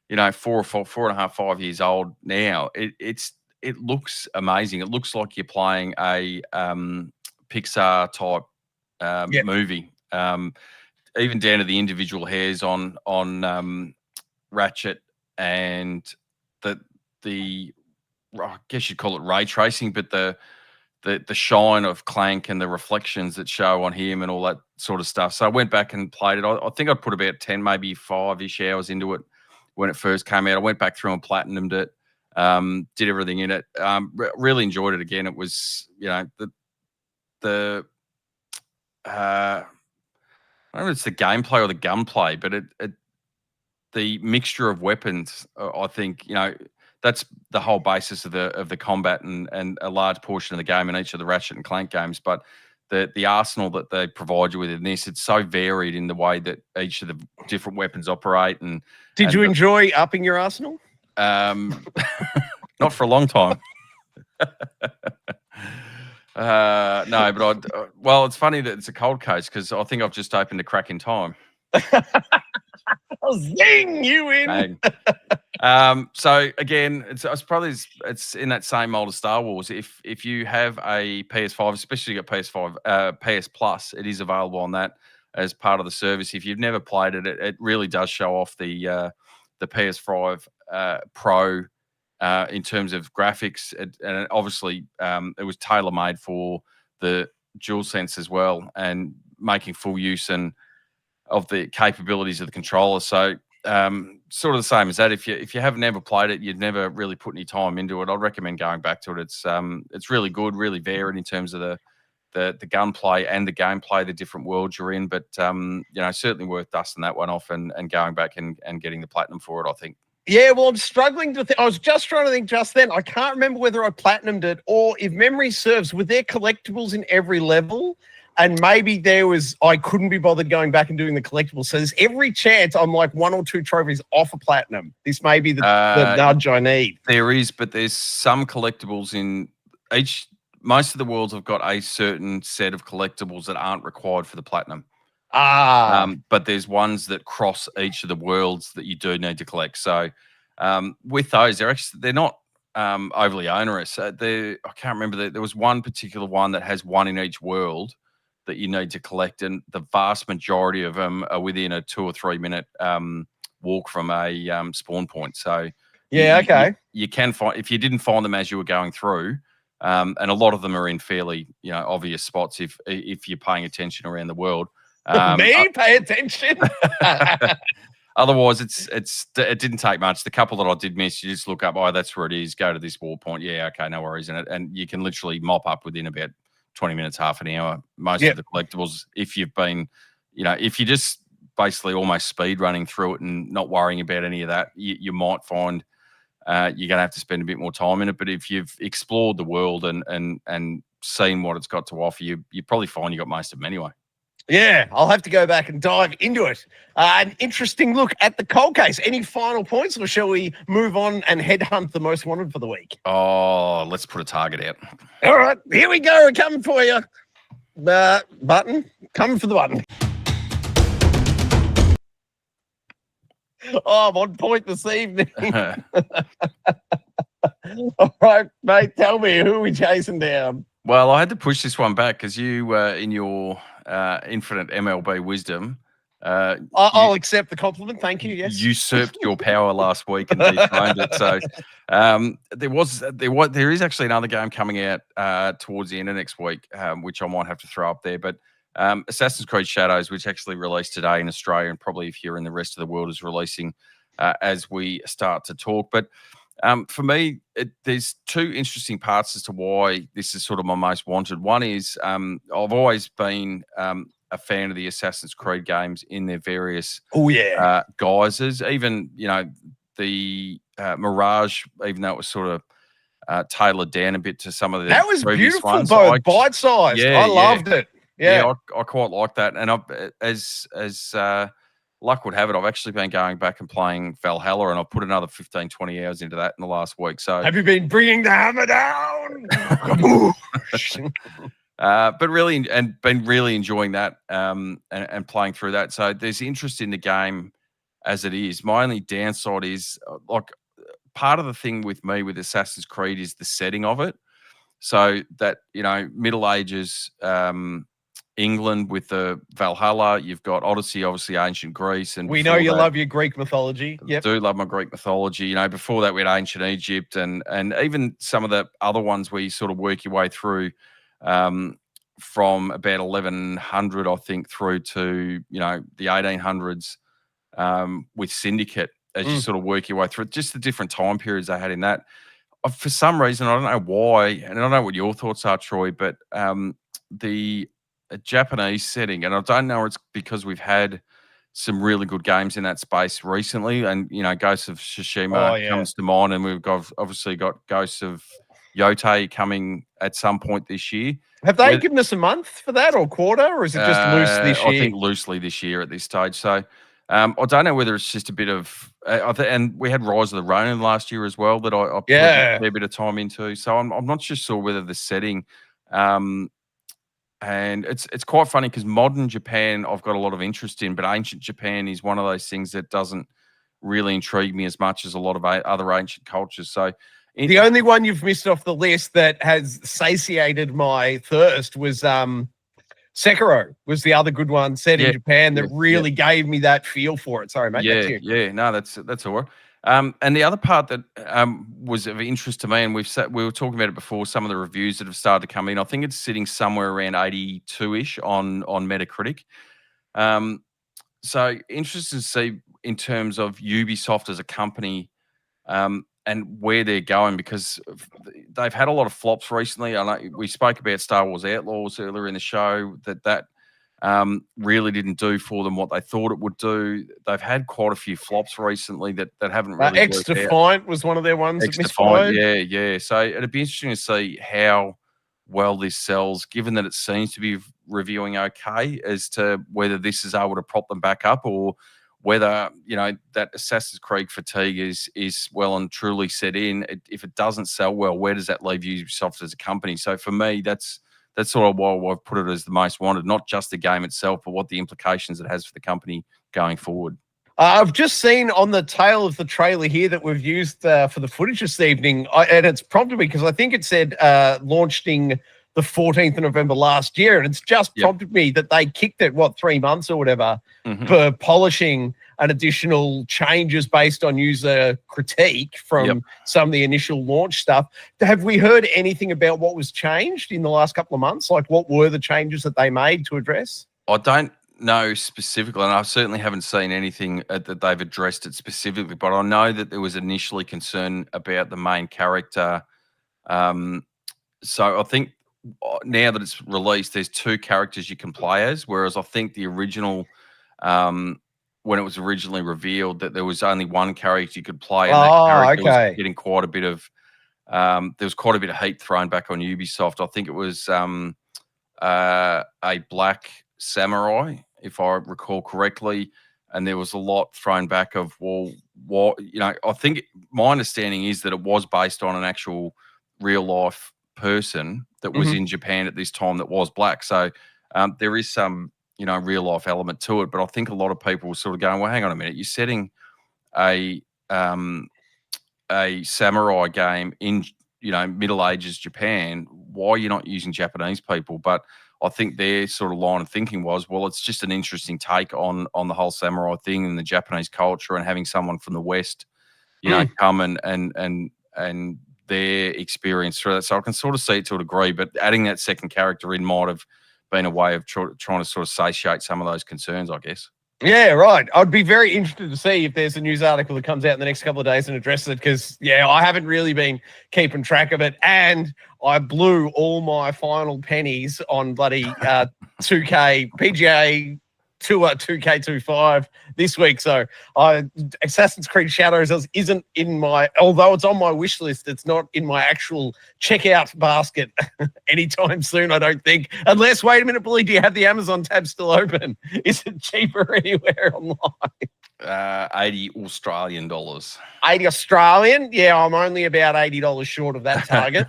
4.5, 5 years old now, it looks amazing. It looks like you're playing a Pixar type movie. Even down to the individual hairs on Ratchet and the I guess you'd call it ray tracing, but the shine of Clank and the reflections that show on him and all that sort of stuff. So I went back and played it. I think I put about 10, maybe 5-ish hours into it when it first came out. I went back through and platinumed it, did everything in it. Really enjoyed it again. It was, I don't know if it's the gameplay or the gunplay, but the mixture of weapons, I think, that's the whole basis of the combat and a large portion of the game in each of the Ratchet and Clank games. But the arsenal that they provide you with in this, it's so varied in the way that each of the different weapons operate. And did you enjoy upping your arsenal? Not for a long time. No, but it's funny that it's a cold case because I think I've just opened a crack in time. Zing, you in. So again, it's in that same mold of Star Wars. If you have a PS5, especially you got PS5, PS Plus, it is available on that as part of the service. If you've never played it, it really does show off the PS5 Pro in terms of graphics, and obviously it was tailor made for the DualSense as well, and making full use and the capabilities of the controller. So sort of the same as that. If you haven't ever played it, you've never really put any time into it, I'd recommend going back to it. It's really good, really varied in terms of the gunplay and the gameplay, the different worlds you're in. But certainly worth dusting that one off and going back and getting the platinum for it, I think. Yeah, well, I'm struggling to think. I was just trying to think just then. I can't remember whether I platinumed it or, if memory serves, were there collectibles in every level? And maybe I couldn't be bothered going back and doing the collectibles. So there's every chance I'm like 1 or 2 trophies off a platinum. This may be the nudge I need. There is, but there's some collectibles in each. Most of the worlds have got a certain set of collectibles that aren't required for the platinum. But there's ones that cross each of the worlds that you do need to collect. So with those, they're not overly onerous. I can't remember. There was one particular one that has one in each world that you need to collect, and the vast majority of them are within a 2 or 3 minute walk from a spawn point. So you can find, if you didn't find them as you were going through, and a lot of them are in fairly obvious spots if you're paying attention around the world. Pay attention. Otherwise, it didn't take much. The couple that I did miss, you just look up, oh, that's where it is. Go to this wall point. Yeah, okay, no worries. And you can literally mop up within about 20 minutes, half an hour. Most of the collectibles, if you've been, if you just basically almost speed running through it and not worrying about any of that, you might find you're going to have to spend a bit more time in it. But if you've explored the world and seen what it's got to offer, you probably find you got most of them anyway. Yeah, I'll have to go back and dive into it. An interesting look at the cold case. Any final points, or shall we move on and headhunt the most wanted for the week? Oh, let's put a target out. All right, here we go. We're coming for you. Button. Coming for the button. Oh, I'm on point this evening. All right, mate, tell me, who are we chasing down? Well, I had to push this one back because you, in your infinite MLB wisdom, I'll accept the compliment. Thank you. Yes, usurped your power last week and dethroned it. So there is actually another game coming out towards the end of next week, which I might have to throw up there. But Assassin's Creed Shadows, which actually released today in Australia, and probably if you're in the rest of the world, is releasing as we start to talk. But for me, there's 2 interesting parts as to why this is sort of my most wanted. One is I've always been a fan of the Assassin's Creed games in their various guises. Even the Mirage, even though it was sort of tailored down a bit to some of the that was beautiful, ones, both bite-sized. I loved it. Yeah, I quite like that. And as luck would have it, I've actually been going back and playing Valhalla, and I've put another 15, 20 hours into that in the last week. So have you been bringing the hammer down? But really, and been really enjoying that and playing through that. So there's interest in the game as it is. My only downside is, like, part of the thing with me with Assassin's Creed is the setting of it. So that, Middle Ages England with the Valhalla, you've got Odyssey, obviously ancient Greece, and we know you love your Greek mythology. I do love my Greek mythology. Before that we had ancient Egypt, and even some of the other ones where you sort of work your way through from about 1100, I think, through to the 1800s with Syndicate, as you sort of work your way through just the different time periods they had in that. For some reason, I don't know why, and I don't know what your thoughts are, Troy, but the Japanese setting, and I don't know it's because we've had some really good games in that space recently, and Ghosts of Tsushima comes to mind, and we've obviously got Ghosts of Yote coming at some point this year. Have they given us a month for that, or quarter, or is it just loose this year? I think loosely this year at this stage. So I don't know whether it's just a bit of, and we had Rise of the Ronin last year as well that I put a fair bit of time into. So I'm not just sure whether the setting. And it's quite funny because modern Japan I've got a lot of interest in, but ancient Japan is one of those things that doesn't really intrigue me as much as a lot of other ancient cultures. So the only one you've missed off the list that has satiated my thirst was Sekiro, was the other good one set in Japan that really gave me that feel for it. Sorry, mate. No, that's all right. And the other part that was of interest to me, and we were talking about it before, some of the reviews that have started to come in, I think it's sitting somewhere around 82-ish on Metacritic. So interesting to see in terms of Ubisoft as a company, and where they're going, because they've had a lot of flops recently. I know we spoke about Star Wars Outlaws earlier in the show, that really didn't do for them what they thought it would do. They've had quite a few flops recently that haven't really X worked out. Defiant was one of their ones that X-Defiant, misfired. yeah. So it'd be interesting to see how well this sells, given that it seems to be reviewing okay, as to whether this is able to prop them back up, or whether, you know, that Assassin's Creed fatigue is well and truly set in. If it doesn't sell well, where does that leave Ubisoft as a company? So for me, that's sort of why I've put it as the most wanted, not just the game itself, but what the implications it has for the company going forward. I've just seen on the tail of the trailer here that we've used for the footage this evening, and it's prompted me because I think it said launching the 14th of November last year, and it's just prompted me that they kicked it, 3 months or whatever, for polishing and additional changes based on user critique from some of the initial launch stuff. Have we heard anything about what was changed in the last couple of months? Like, what were the changes that they made to address? I don't know specifically, and I certainly haven't seen anything that they've addressed it specifically, but I know that there was initially concern about the main character. So I think now that it's released, there's 2 characters you can play as, whereas I think the original, when it was originally revealed, that there was only 1 character you could play, and that character was getting quite a bit of there was quite a bit of heat thrown back on Ubisoft. I think it was a black samurai, if I recall correctly, and there was a lot thrown back of, well, what, you know, I think my understanding is that it was based on an actual real life person that was in Japan at this time that was black. So there is some, you know, real life element to it, but I think a lot of people were sort of going, well, hang on a minute, you're setting a samurai game in, you know, Middle Ages Japan. Why are you not using Japanese people? But I think their sort of line of thinking was, well, it's just an interesting take on the whole samurai thing and the Japanese culture, and having someone from the West, you know, come and their experience through that. So I can sort of see it to a degree, but adding that second character in might have been a way of trying to sort of satiate some of those concerns, I guess. Yeah, right. I'd be very interested to see if there's a news article that comes out in the next couple of days and addresses it, because, I haven't really been keeping track of it, and I blew all my final pennies on bloody 2K PGA Tour 2K25 this week. So Assassin's Creed Shadows isn't in my, although it's on my wish list, it's not in my actual checkout basket anytime soon, I don't think. Unless, wait a minute, Billy, do you have the Amazon tab still open? Is it cheaper anywhere online? 80 Australian dollars. 80 Australian? Yeah, I'm only about $80 short of that target.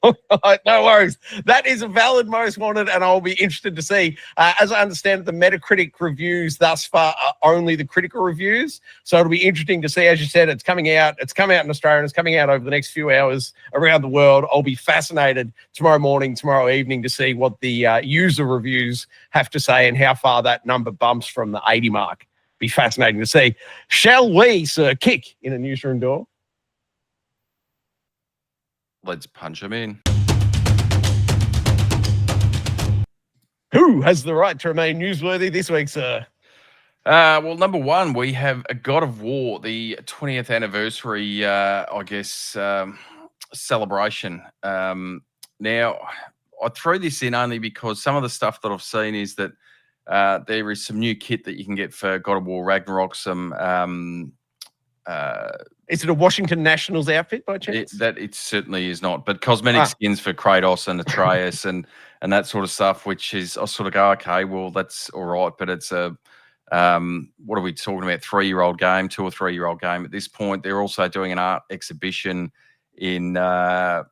All right, no worries. That is a valid most wanted, and I'll be interested to see. As I understand it, the Metacritic reviews thus far are only the critical reviews, so it'll be interesting to see. As you said, it's coming out. It's come out in Australia, and it's coming out over the next few hours around the world. I'll be fascinated tomorrow morning, tomorrow evening, to see what the user reviews have to say and how far that number bumps from the 80 mark. Be fascinating to see. Shall we, sir, kick in a newsroom door? Let's punch him in. Who has the right to remain newsworthy this week, sir? Well, number one, we have a God of War, the 20th anniversary, I guess, celebration. Now, I threw this in only because some of the stuff that I've seen is that there is some new kit that you can get for God of War Ragnarok, some... is it a Washington Nationals outfit by chance? It certainly is not, but cosmetic skins for Kratos and Atreus and that sort of stuff, which is, I sort of go, okay, well, that's all right, but it's a, what are we talking about? 3-year-old game, 2 or 3-year-old game at this point. They're also doing an art exhibition in LA,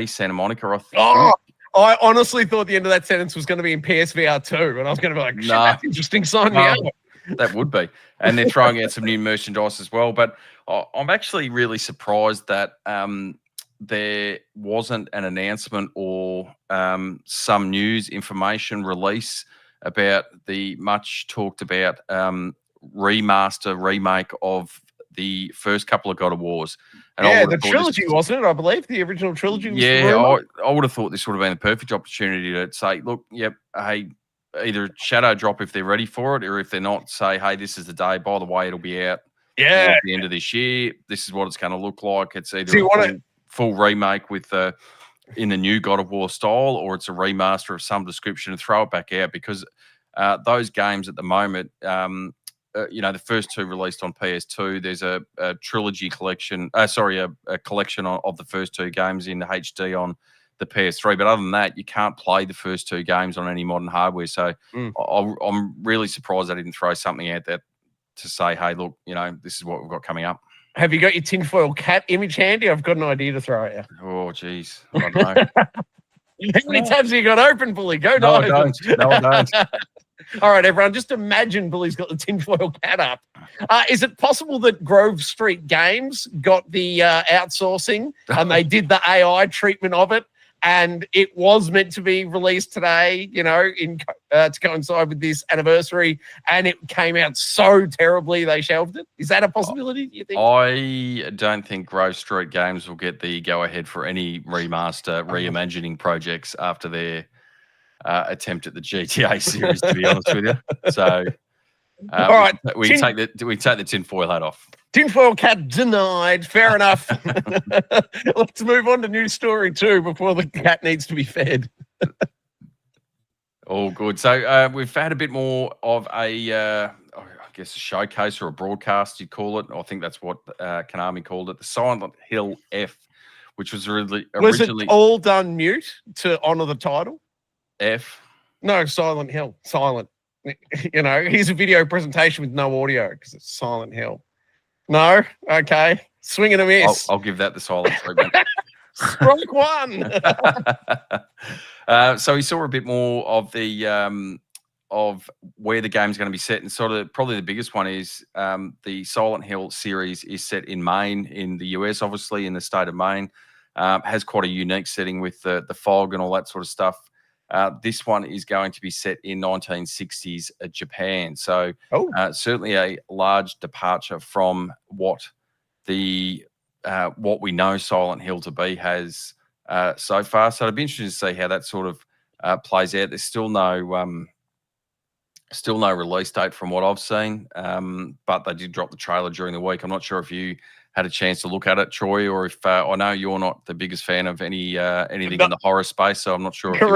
Santa Monica, I think. Oh, I honestly thought the end of that sentence was going to be in PSVR 2, and I was going to be like, shit, that's interesting, sign me up. That would be. And they're throwing out some new merchandise as well. But I'm actually really surprised that there wasn't an announcement or some news information release about the much talked about remake of the first couple of God of Wars. And the trilogy, wasn't it? I believe the original trilogy was I would have thought this would have been a perfect opportunity to say, look, hey, either shadow drop if they're ready for it, or if they're not, say, hey, this is the day. By the way, it'll be out Yeah. towards the end of this year. This is what it's going to look like. It's either So you want a full remake with in the new God of War style, or it's a remaster of some description and throw it back out, because those games at the moment, the first two released on PS2. There's a trilogy collection. A collection of the first two games in HD on the PS3. But other than that, you can't play the first two games on any modern hardware. So I'm really surprised they didn't throw something out there to say, hey, look, this is what we've got coming up. Have you got your tinfoil cat image handy? I've got an idea to throw at you. Oh, geez. I don't know. How many tabs have you got open, Bully? Go No, I dive. don't. No, I don't. All right, everyone, just imagine Bully's got the tinfoil cat up. Is it possible that Grove Street Games got the outsourcing and they did the AI treatment of it, and it was meant to be released today, to coincide with this anniversary, and it came out so terribly they shelved it? Is that a possibility, do you think? I don't think Grove Street Games will get the go-ahead for any remaster, reimagining projects after their attempt at the GTA series, to be honest with you. So, all right, we take the tinfoil hat off. Tinfoil cat denied. Fair enough. Let's move on to news story 2 before the cat needs to be fed. All good. So we've had a bit more of a a showcase or a broadcast, you'd call it. I think that's what Konami called it. The Silent Hill F, which was really originally... Was it all done mute to honour the title? F? No, Silent Hill. Silent. Here's a video presentation with no audio because it's Silent Hill. No? Okay. Swing and a miss. I'll give that the silent treatment. Strike one. So we saw a bit more of the of where the game's going to be set, and sort of probably the biggest one is the Silent Hill series is set in Maine in the US, obviously in the state of Maine. Has quite a unique setting with the fog and all that sort of stuff. This one is going to be set in 1960s Japan. So certainly a large departure from what we know Silent Hill to be has so far. So it'd be interesting to see how that sort of plays out. There's still no release date from what I've seen, but they did drop the trailer during the week. I'm not sure if you had a chance to look at it, Troy, or if I know you're not the biggest fan of anything in the horror space, so I'm not sure if you'll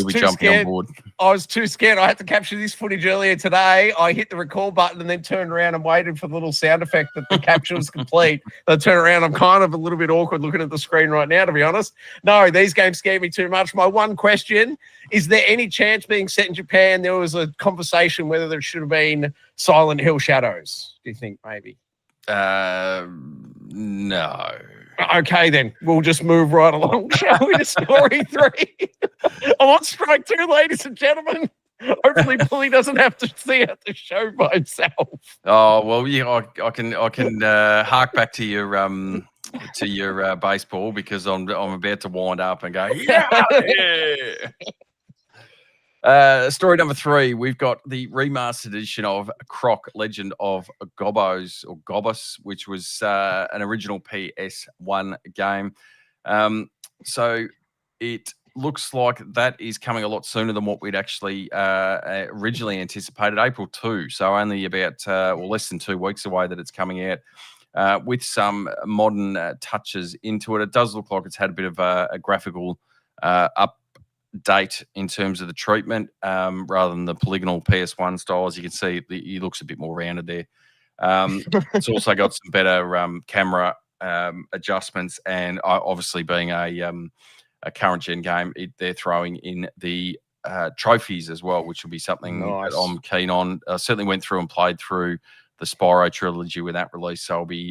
be jumping on board. I was too scared. I had to capture this footage earlier today. I hit the record button and then turned around and waited for the little sound effect that the capture was complete. I turned around. I'm kind of a little bit awkward looking at the screen right now, to be honest. No, these games scare me too much. My one question, is there any chance being set in Japan there was a conversation whether there should have been Silent Hill Shadows? Do you think maybe? No. Okay, then we'll just move right along, shall we, to story 3? I'm on strike 2, ladies and gentlemen. Hopefully, Bully doesn't have to see out the show by himself. Oh well, yeah, I can hark back to your baseball, because I'm about to wind up and go yeah. Story number 3, we've got the remastered edition of Croc Legend of Gobbos, which was an original PS1 game. So it looks like that is coming a lot sooner than what we'd actually originally anticipated, April 2. So only about less than 2 weeks away that it's coming out, with some modern touches into it. It does look like it's had a bit of a graphical update in terms of the treatment, rather than the polygonal PS1 style. As you can see, he looks a bit more rounded there. It's also got some better camera adjustments, and obviously being a current gen game, they're throwing in the trophies as well, which will be something that I'm keen on. I certainly went through and played through the Spyro trilogy when that released, so I'll be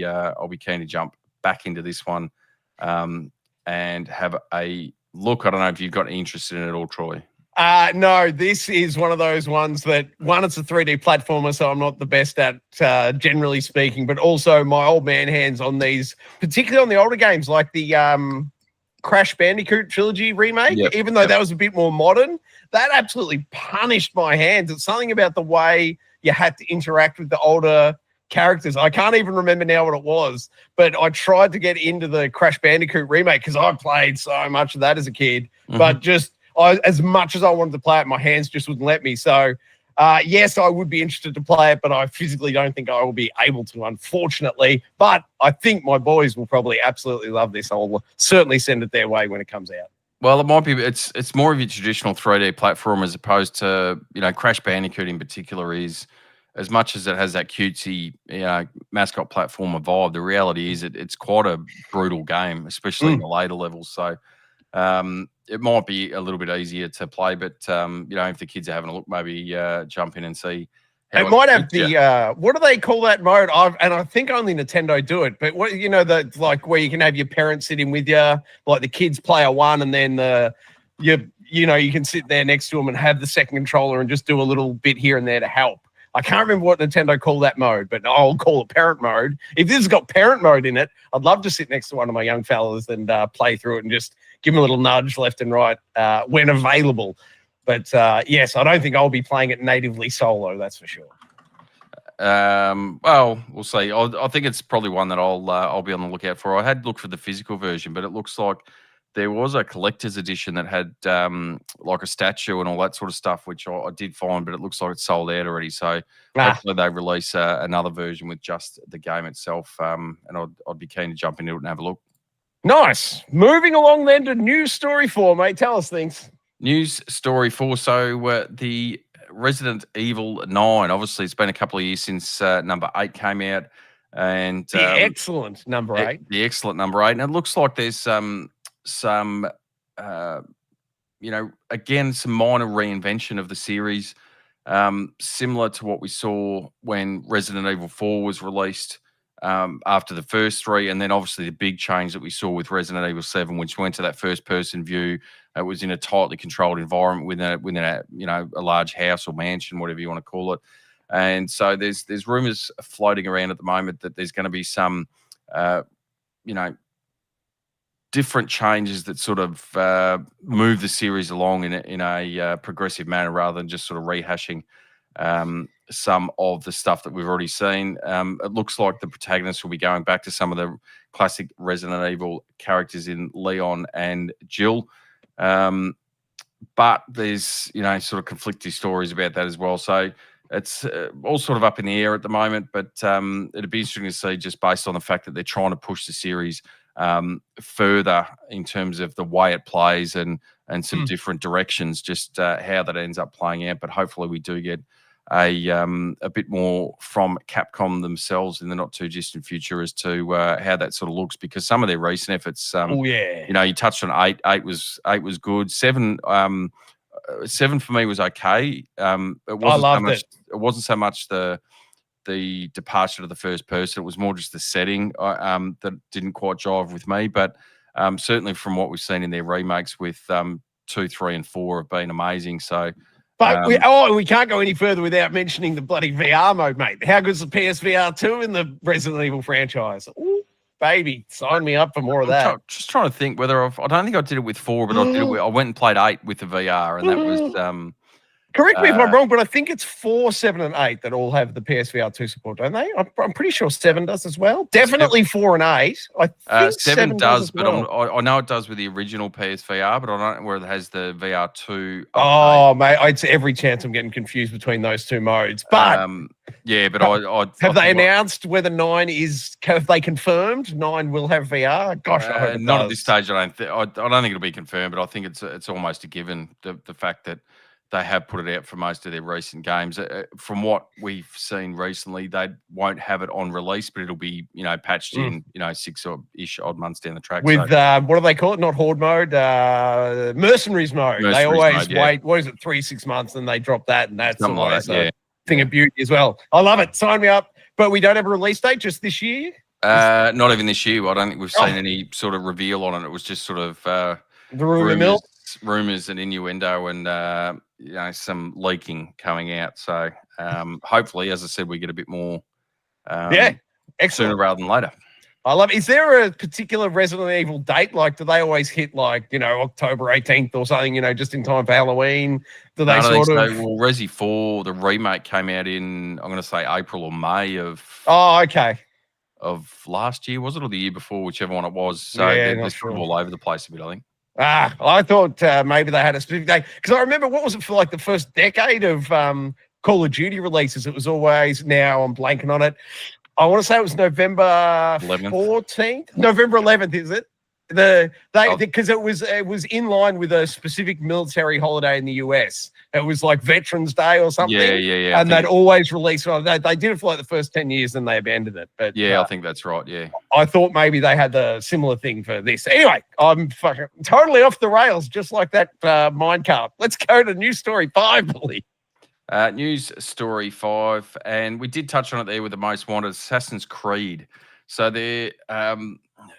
keen to jump back into this one and have a look. I don't know if you've got any interest in it at all, Troy. No, this is one of those ones that, one, it's a 3D platformer, so I'm not the best at, generally speaking, but also my old man hands on these, particularly on the older games like the Crash Bandicoot trilogy remake, even though that was a bit more modern, that absolutely punished my hands. It's something about the way you had to interact with the older characters. I can't even remember now what it was, but I tried to get into the Crash Bandicoot remake because I played so much of that as a kid, but just as much as I wanted to play it, my hands just wouldn't let me. So, yes, I would be interested to play it, but I physically don't think I will be able to, unfortunately. But I think my boys will probably absolutely love this. I'll certainly send it their way when it comes out. Well, it might be. It's more of your traditional 3D platform as opposed to Crash Bandicoot in particular is as much as it has that cutesy mascot platformer vibe. The reality is it's quite a brutal game, especially in the later levels. So it might be a little bit easier to play, but if the kids are having a look, maybe jump in and see. It might have the what do they call that mode? I think only Nintendo do it. But what the like where you can have your parents sitting with you, like the kids player one, and then you can sit there next to them and have the second controller and just do a little bit here and there to help. I can't remember what Nintendo call that mode, but I'll call it parent mode. If this has got parent mode in it, I'd love to sit next to one of my young fellas and play through it and just give them a little nudge left and right when available. But yes, I don't think I'll be playing it natively solo. That's for sure. Well, we'll see. I think it's probably one that I'll be on the lookout for. I had looked for the physical version, but it looks like there was a collector's edition that had like a statue and all that sort of stuff, which I did find, but it looks like it's sold out already. So hopefully they release another version with just the game itself, and I'd be keen to jump into it and have a look. Nice. Moving along then to news story 4, mate. Tell us things. News story 4. So the Resident Evil 9. Obviously, it's been a couple of years since number 8 came out, and the excellent number 8. The excellent number 8, and it looks like there's some again some minor reinvention of the series, similar to what we saw when Resident Evil 4 was released. After the first 3, and then obviously the big change that we saw with Resident Evil 7, which went to that first-person view. It was in a tightly controlled environment within a large house or mansion, whatever you want to call it. And so there's rumors floating around at the moment that there's going to be some, different changes that sort of move the series along in a progressive manner rather than just sort of rehashing some of the stuff that we've already seen. It looks like the protagonists will be going back to some of the classic Resident Evil characters in Leon and Jill. But there's, sort of conflicting stories about that as well. So it's all sort of up in the air at the moment, but it'd be interesting to see just based on the fact that they're trying to push the series further in terms of the way it plays and some different directions, just how that ends up playing out. But hopefully we do get a bit more from Capcom themselves in the not too distant future as to how that sort of looks, because some of their recent efforts, you touched on 8. 8 was good. 7 for me was okay. It wasn't so much the departure to the first person. It was more just the setting that didn't quite jive with me. But certainly from what we've seen in their remakes with 2, 3, and 4 have been amazing. So. But we can't go any further without mentioning the bloody VR mode, mate. How good's the PSVR 2 in the Resident Evil franchise? Ooh, baby, sign me up for more of that. Just trying to think whether I don't think I did it with 4, but I went and played 8 with the VR, and that was. Correct me if I'm wrong, but I think it's 4, 7, and 8 that all have the PSVR 2 support, don't they? I'm pretty sure 7 does as well. Definitely 4 and 8. I think 7 does, but I know it does with the original PSVR, but I don't know where it has the VR 2. Oh, mate, it's every chance I'm getting confused between those two modes. But yeah, but have they announced whether 9 is? Have they confirmed 9 will have VR? Gosh, I hope it not does. At this stage. I don't think it'll be confirmed, but I think it's almost a given. The fact that they have put it out for most of their recent games. From what we've seen recently, they won't have it on release, but it'll be, patched in, 6-ish odd months down the track. With, what do they call it? Not Horde mode, Mercenaries mode. They always wait, what is it, 3-6 months, and they drop that, and that's always a thing of beauty as well. I love it. Sign me up. But we don't have a release date just this year? Not even this year. I don't think we've seen any sort of reveal on it. It was just sort of the rumor mill. Rumors and innuendo and some leaking coming out. So hopefully, as I said, we get a bit more excellent, sooner rather than later. I love it. Is there a particular Resident Evil date? Like, do they always hit October 18th or something, just in time for Halloween? Do they sort of... Well, Resi 4, the remake came out in, I'm going to say April or May of... Oh, okay. Of last year, was it? Or the year before, whichever one it was. So they're sort of all over the place a bit, I think. I thought maybe they had a specific day because I remember what was it for like the first decade of Call of Duty releases? It was always now I'm blanking on it. I want to say it was November 14th, November 11th, is it? Because it was in line with a specific military holiday in the US. It was like Veterans Day or something. Yeah. And they'd always release it. They did it for like the first 10 years and they abandoned it. But yeah, I think that's right. Yeah. I thought maybe they had the similar thing for this. Anyway, I'm fucking totally off the rails, just like that minecart. Let's go to news story 5, Billy. News story 5, and we did touch on it there with the most wanted, Assassin's Creed. So there,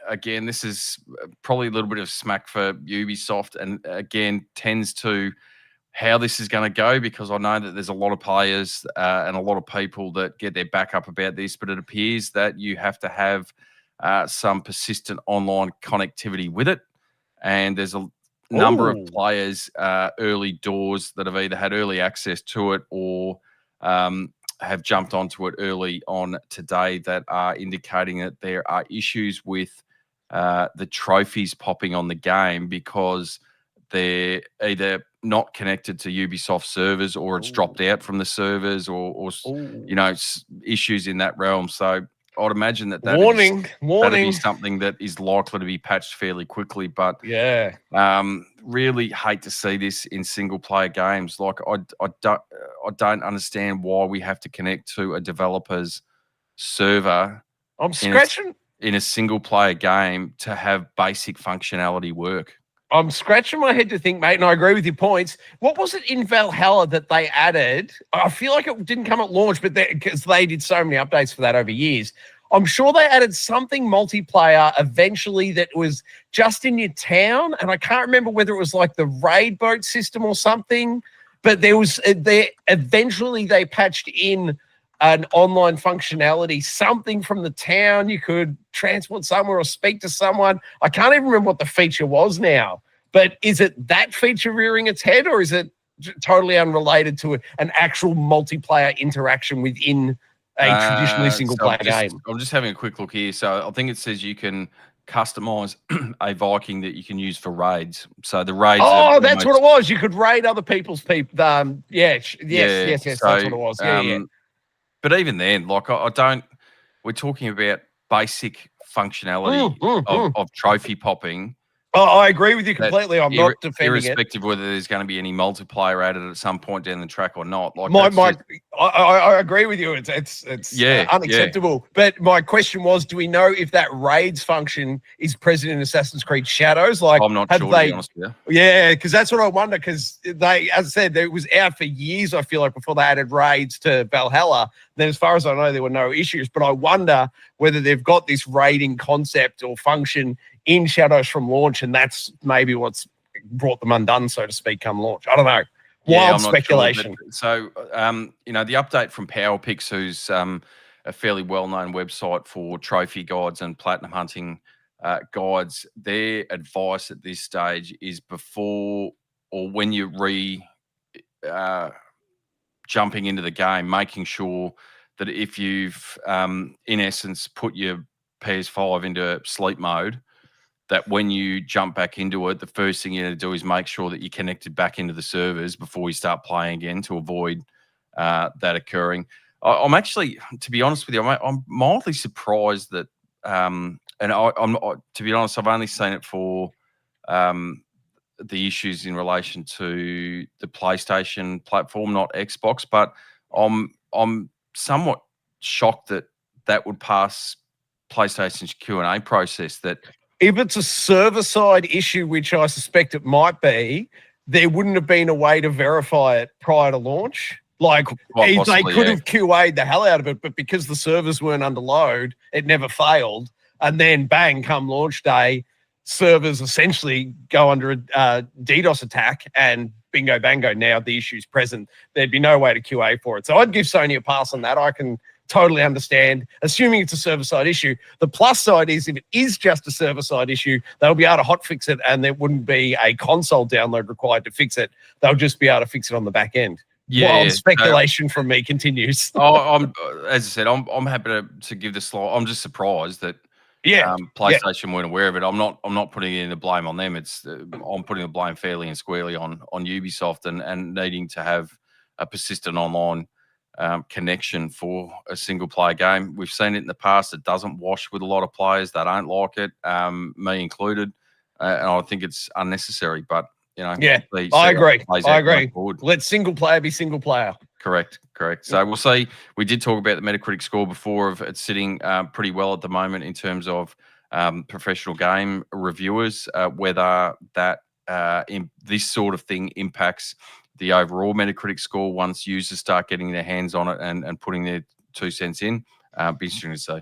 again, this is probably a little bit of smack for Ubisoft, and again, tends to how this is going to go, because I know that there's a lot of players and a lot of people that get their back up about this, but it appears that you have to have some persistent online connectivity with it, and there's a number of players early doors that have either had early access to it or have jumped onto it early on today that are indicating that there are issues with the trophies popping on the game because they're either not connected to Ubisoft servers or it's dropped out from the servers or issues in that realm. So I'd imagine that'd be something that is likely to be patched fairly quickly. But really hate to see this in single player games. Like I don't understand why we have to connect to a developer's server. I'm scratching in a single player game to have basic functionality work. I'm scratching my head to think, mate, and I agree with your points. What was it in Valhalla that they added? I feel like it didn't come at launch, but because they did so many updates for that over years. I'm sure they added something multiplayer eventually that was just in your town, and I can't remember whether it was like the raid boat system or something, but eventually they patched in an online functionality, something from the town you could transport somewhere or speak to someone. I can't even remember what the feature was now, but is it that feature rearing its head, or is it totally unrelated to an actual multiplayer interaction within a traditionally single player game? I'm just having a quick look here. So I think it says you can customize a Viking that you can use for raids. So the raids. Oh, that's what it was. You could raid other people's people. Yes. So, that's what it was. Yeah. But even then, like we're talking about basic functionality of trophy popping. Oh, I agree with you completely. I'm not defending irrespective of whether there's going to be any multiplayer added at some point down the track or not. Like I agree with you. It's unacceptable. Yeah. But my question was, do we know if that raids function is present in Assassin's Creed Shadows? Like, I'm not sure, to be honest with you. Yeah, because that's what I wonder. Because they, as I said, it was out for years. I feel like before they added raids to Valhalla. Then, as far as I know, there were no issues. But I wonder whether they've got this raiding concept or function in Shadows from launch, and that's maybe what's brought them undone, so to speak, come launch. I don't know. Wild speculation. Sure, the update from PowerPix, who's a fairly well-known website for trophy guides and platinum hunting guides, their advice at this stage is before or when you jumping into the game, making sure that if you've, in essence, put your PS5 into sleep mode, that when you jump back into it, the first thing you need to do is make sure that you're connected back into the servers before you start playing again to avoid that occurring. I'm actually, to be honest with you, I'm mildly surprised that, and to be honest, I've only seen it for the issues in relation to the PlayStation platform, not Xbox, but I'm somewhat shocked that would pass PlayStation's Q&A process. That if it's a server-side issue, which I suspect it might be, there wouldn't have been a way to verify it prior to launch. Like, they could have QA'd the hell out of it, but because the servers weren't under load, it never failed. And then, bang, come launch day, servers essentially go under a DDoS attack, and bingo, bango, now the issue's present. There'd be no way to QA for it. So I'd give Sony a pass on that. I can totally understand, assuming it's a server-side issue. The plus side is if it is just a server-side issue, they'll be able to hotfix it, and there wouldn't be a console download required to fix it. They'll just be able to fix it on the back end. Yeah, wild speculation from me continues. As I said, I'm happy to give the slide. I'm just surprised that PlayStation weren't aware of it. I'm not putting any blame on them. It's I'm putting the blame fairly and squarely on Ubisoft and needing to have a persistent online connection for a single player game. We've seen it in the past. It doesn't wash with a lot of players. They don't like it, me included, and I think it's unnecessary. But I agree. Let single player be single player. Correct. So we'll see. We did talk about the Metacritic score before of it sitting pretty well at the moment in terms of professional game reviewers, whether that this sort of thing impacts the overall Metacritic score once users start getting their hands on it and putting their 2 cents in. Be interesting to see.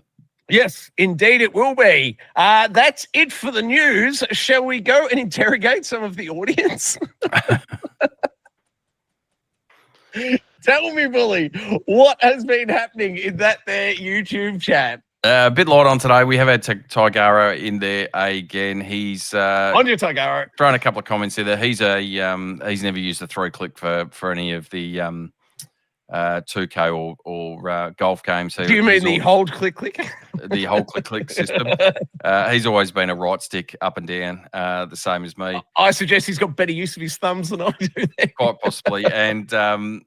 Yes, indeed it will be. That's it for the news. Shall we go and interrogate some of the audience? Tell me, Bully, what has been happening in that there YouTube chat? A bit light on today. We have had Tigaro in there again. He's on your Tigaro. Thrown a couple of comments there. He's never used the 3-click for any of the 2K or golf games. Do you mean the hold click? The whole click system. He's always been a right stick up and down, the same as me. I suggest he's got better use of his thumbs than I do there. Quite possibly. And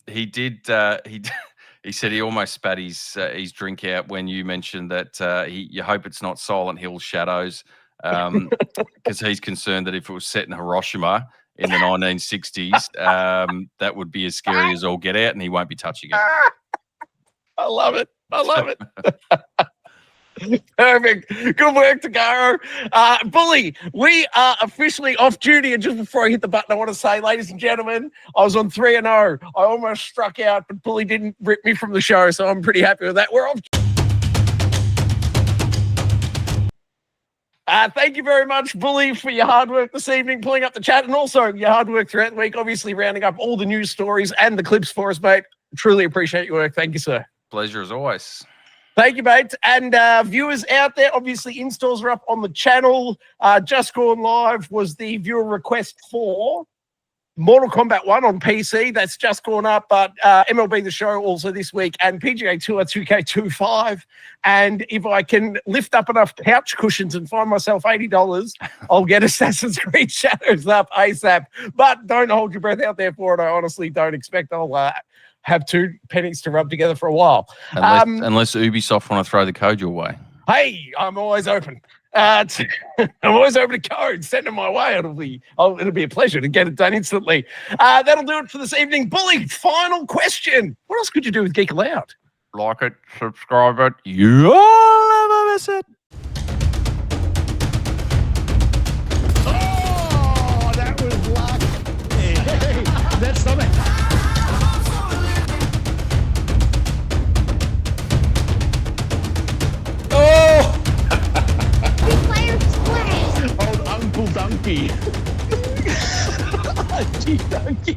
he said he almost spat his drink out when you mentioned that you hope it's not Silent Hill Shadows, because he's concerned that if it was set in Hiroshima in the 1960s, that would be as scary as all get out, and he won't be touching it. I love it. Perfect. Good work, Tagaro. Bully, we are officially off duty. And just before I hit the button, I want to say, ladies and gentlemen, I was on 3-0. I almost struck out, but Bully didn't rip me from the show, so I'm pretty happy with that. We're off. Thank you very much, Bully, for your hard work this evening, pulling up the chat, and also your hard work throughout the week, obviously rounding up all the news stories and the clips for us, mate. Truly appreciate your work. Thank you, sir. Pleasure as always. Thank you, mate. And viewers out there, obviously installs are up on the channel. Just gone live was the viewer request for Mortal Kombat 1 on PC. That's just gone up, but MLB The Show also this week, and PGA Tour 2K25. And if I can lift up enough couch cushions and find myself $80, I'll get Assassin's Creed Shadows up ASAP. But don't hold your breath out there for it. I honestly don't expect I'll have 2 pennies to rub together for a while. Unless Ubisoft want to throw the code your way. Hey, I'm always open. I'm always open to codes. Send them my way. It'll be a pleasure to get it done instantly. That'll do it for this evening. Bully, final question. What else could you do with Geek Aloud? Like it, subscribe it. You'll never miss it. Oh, that was luck. Hey, that's something. Old Uncle Donkey. Gee, Donkey.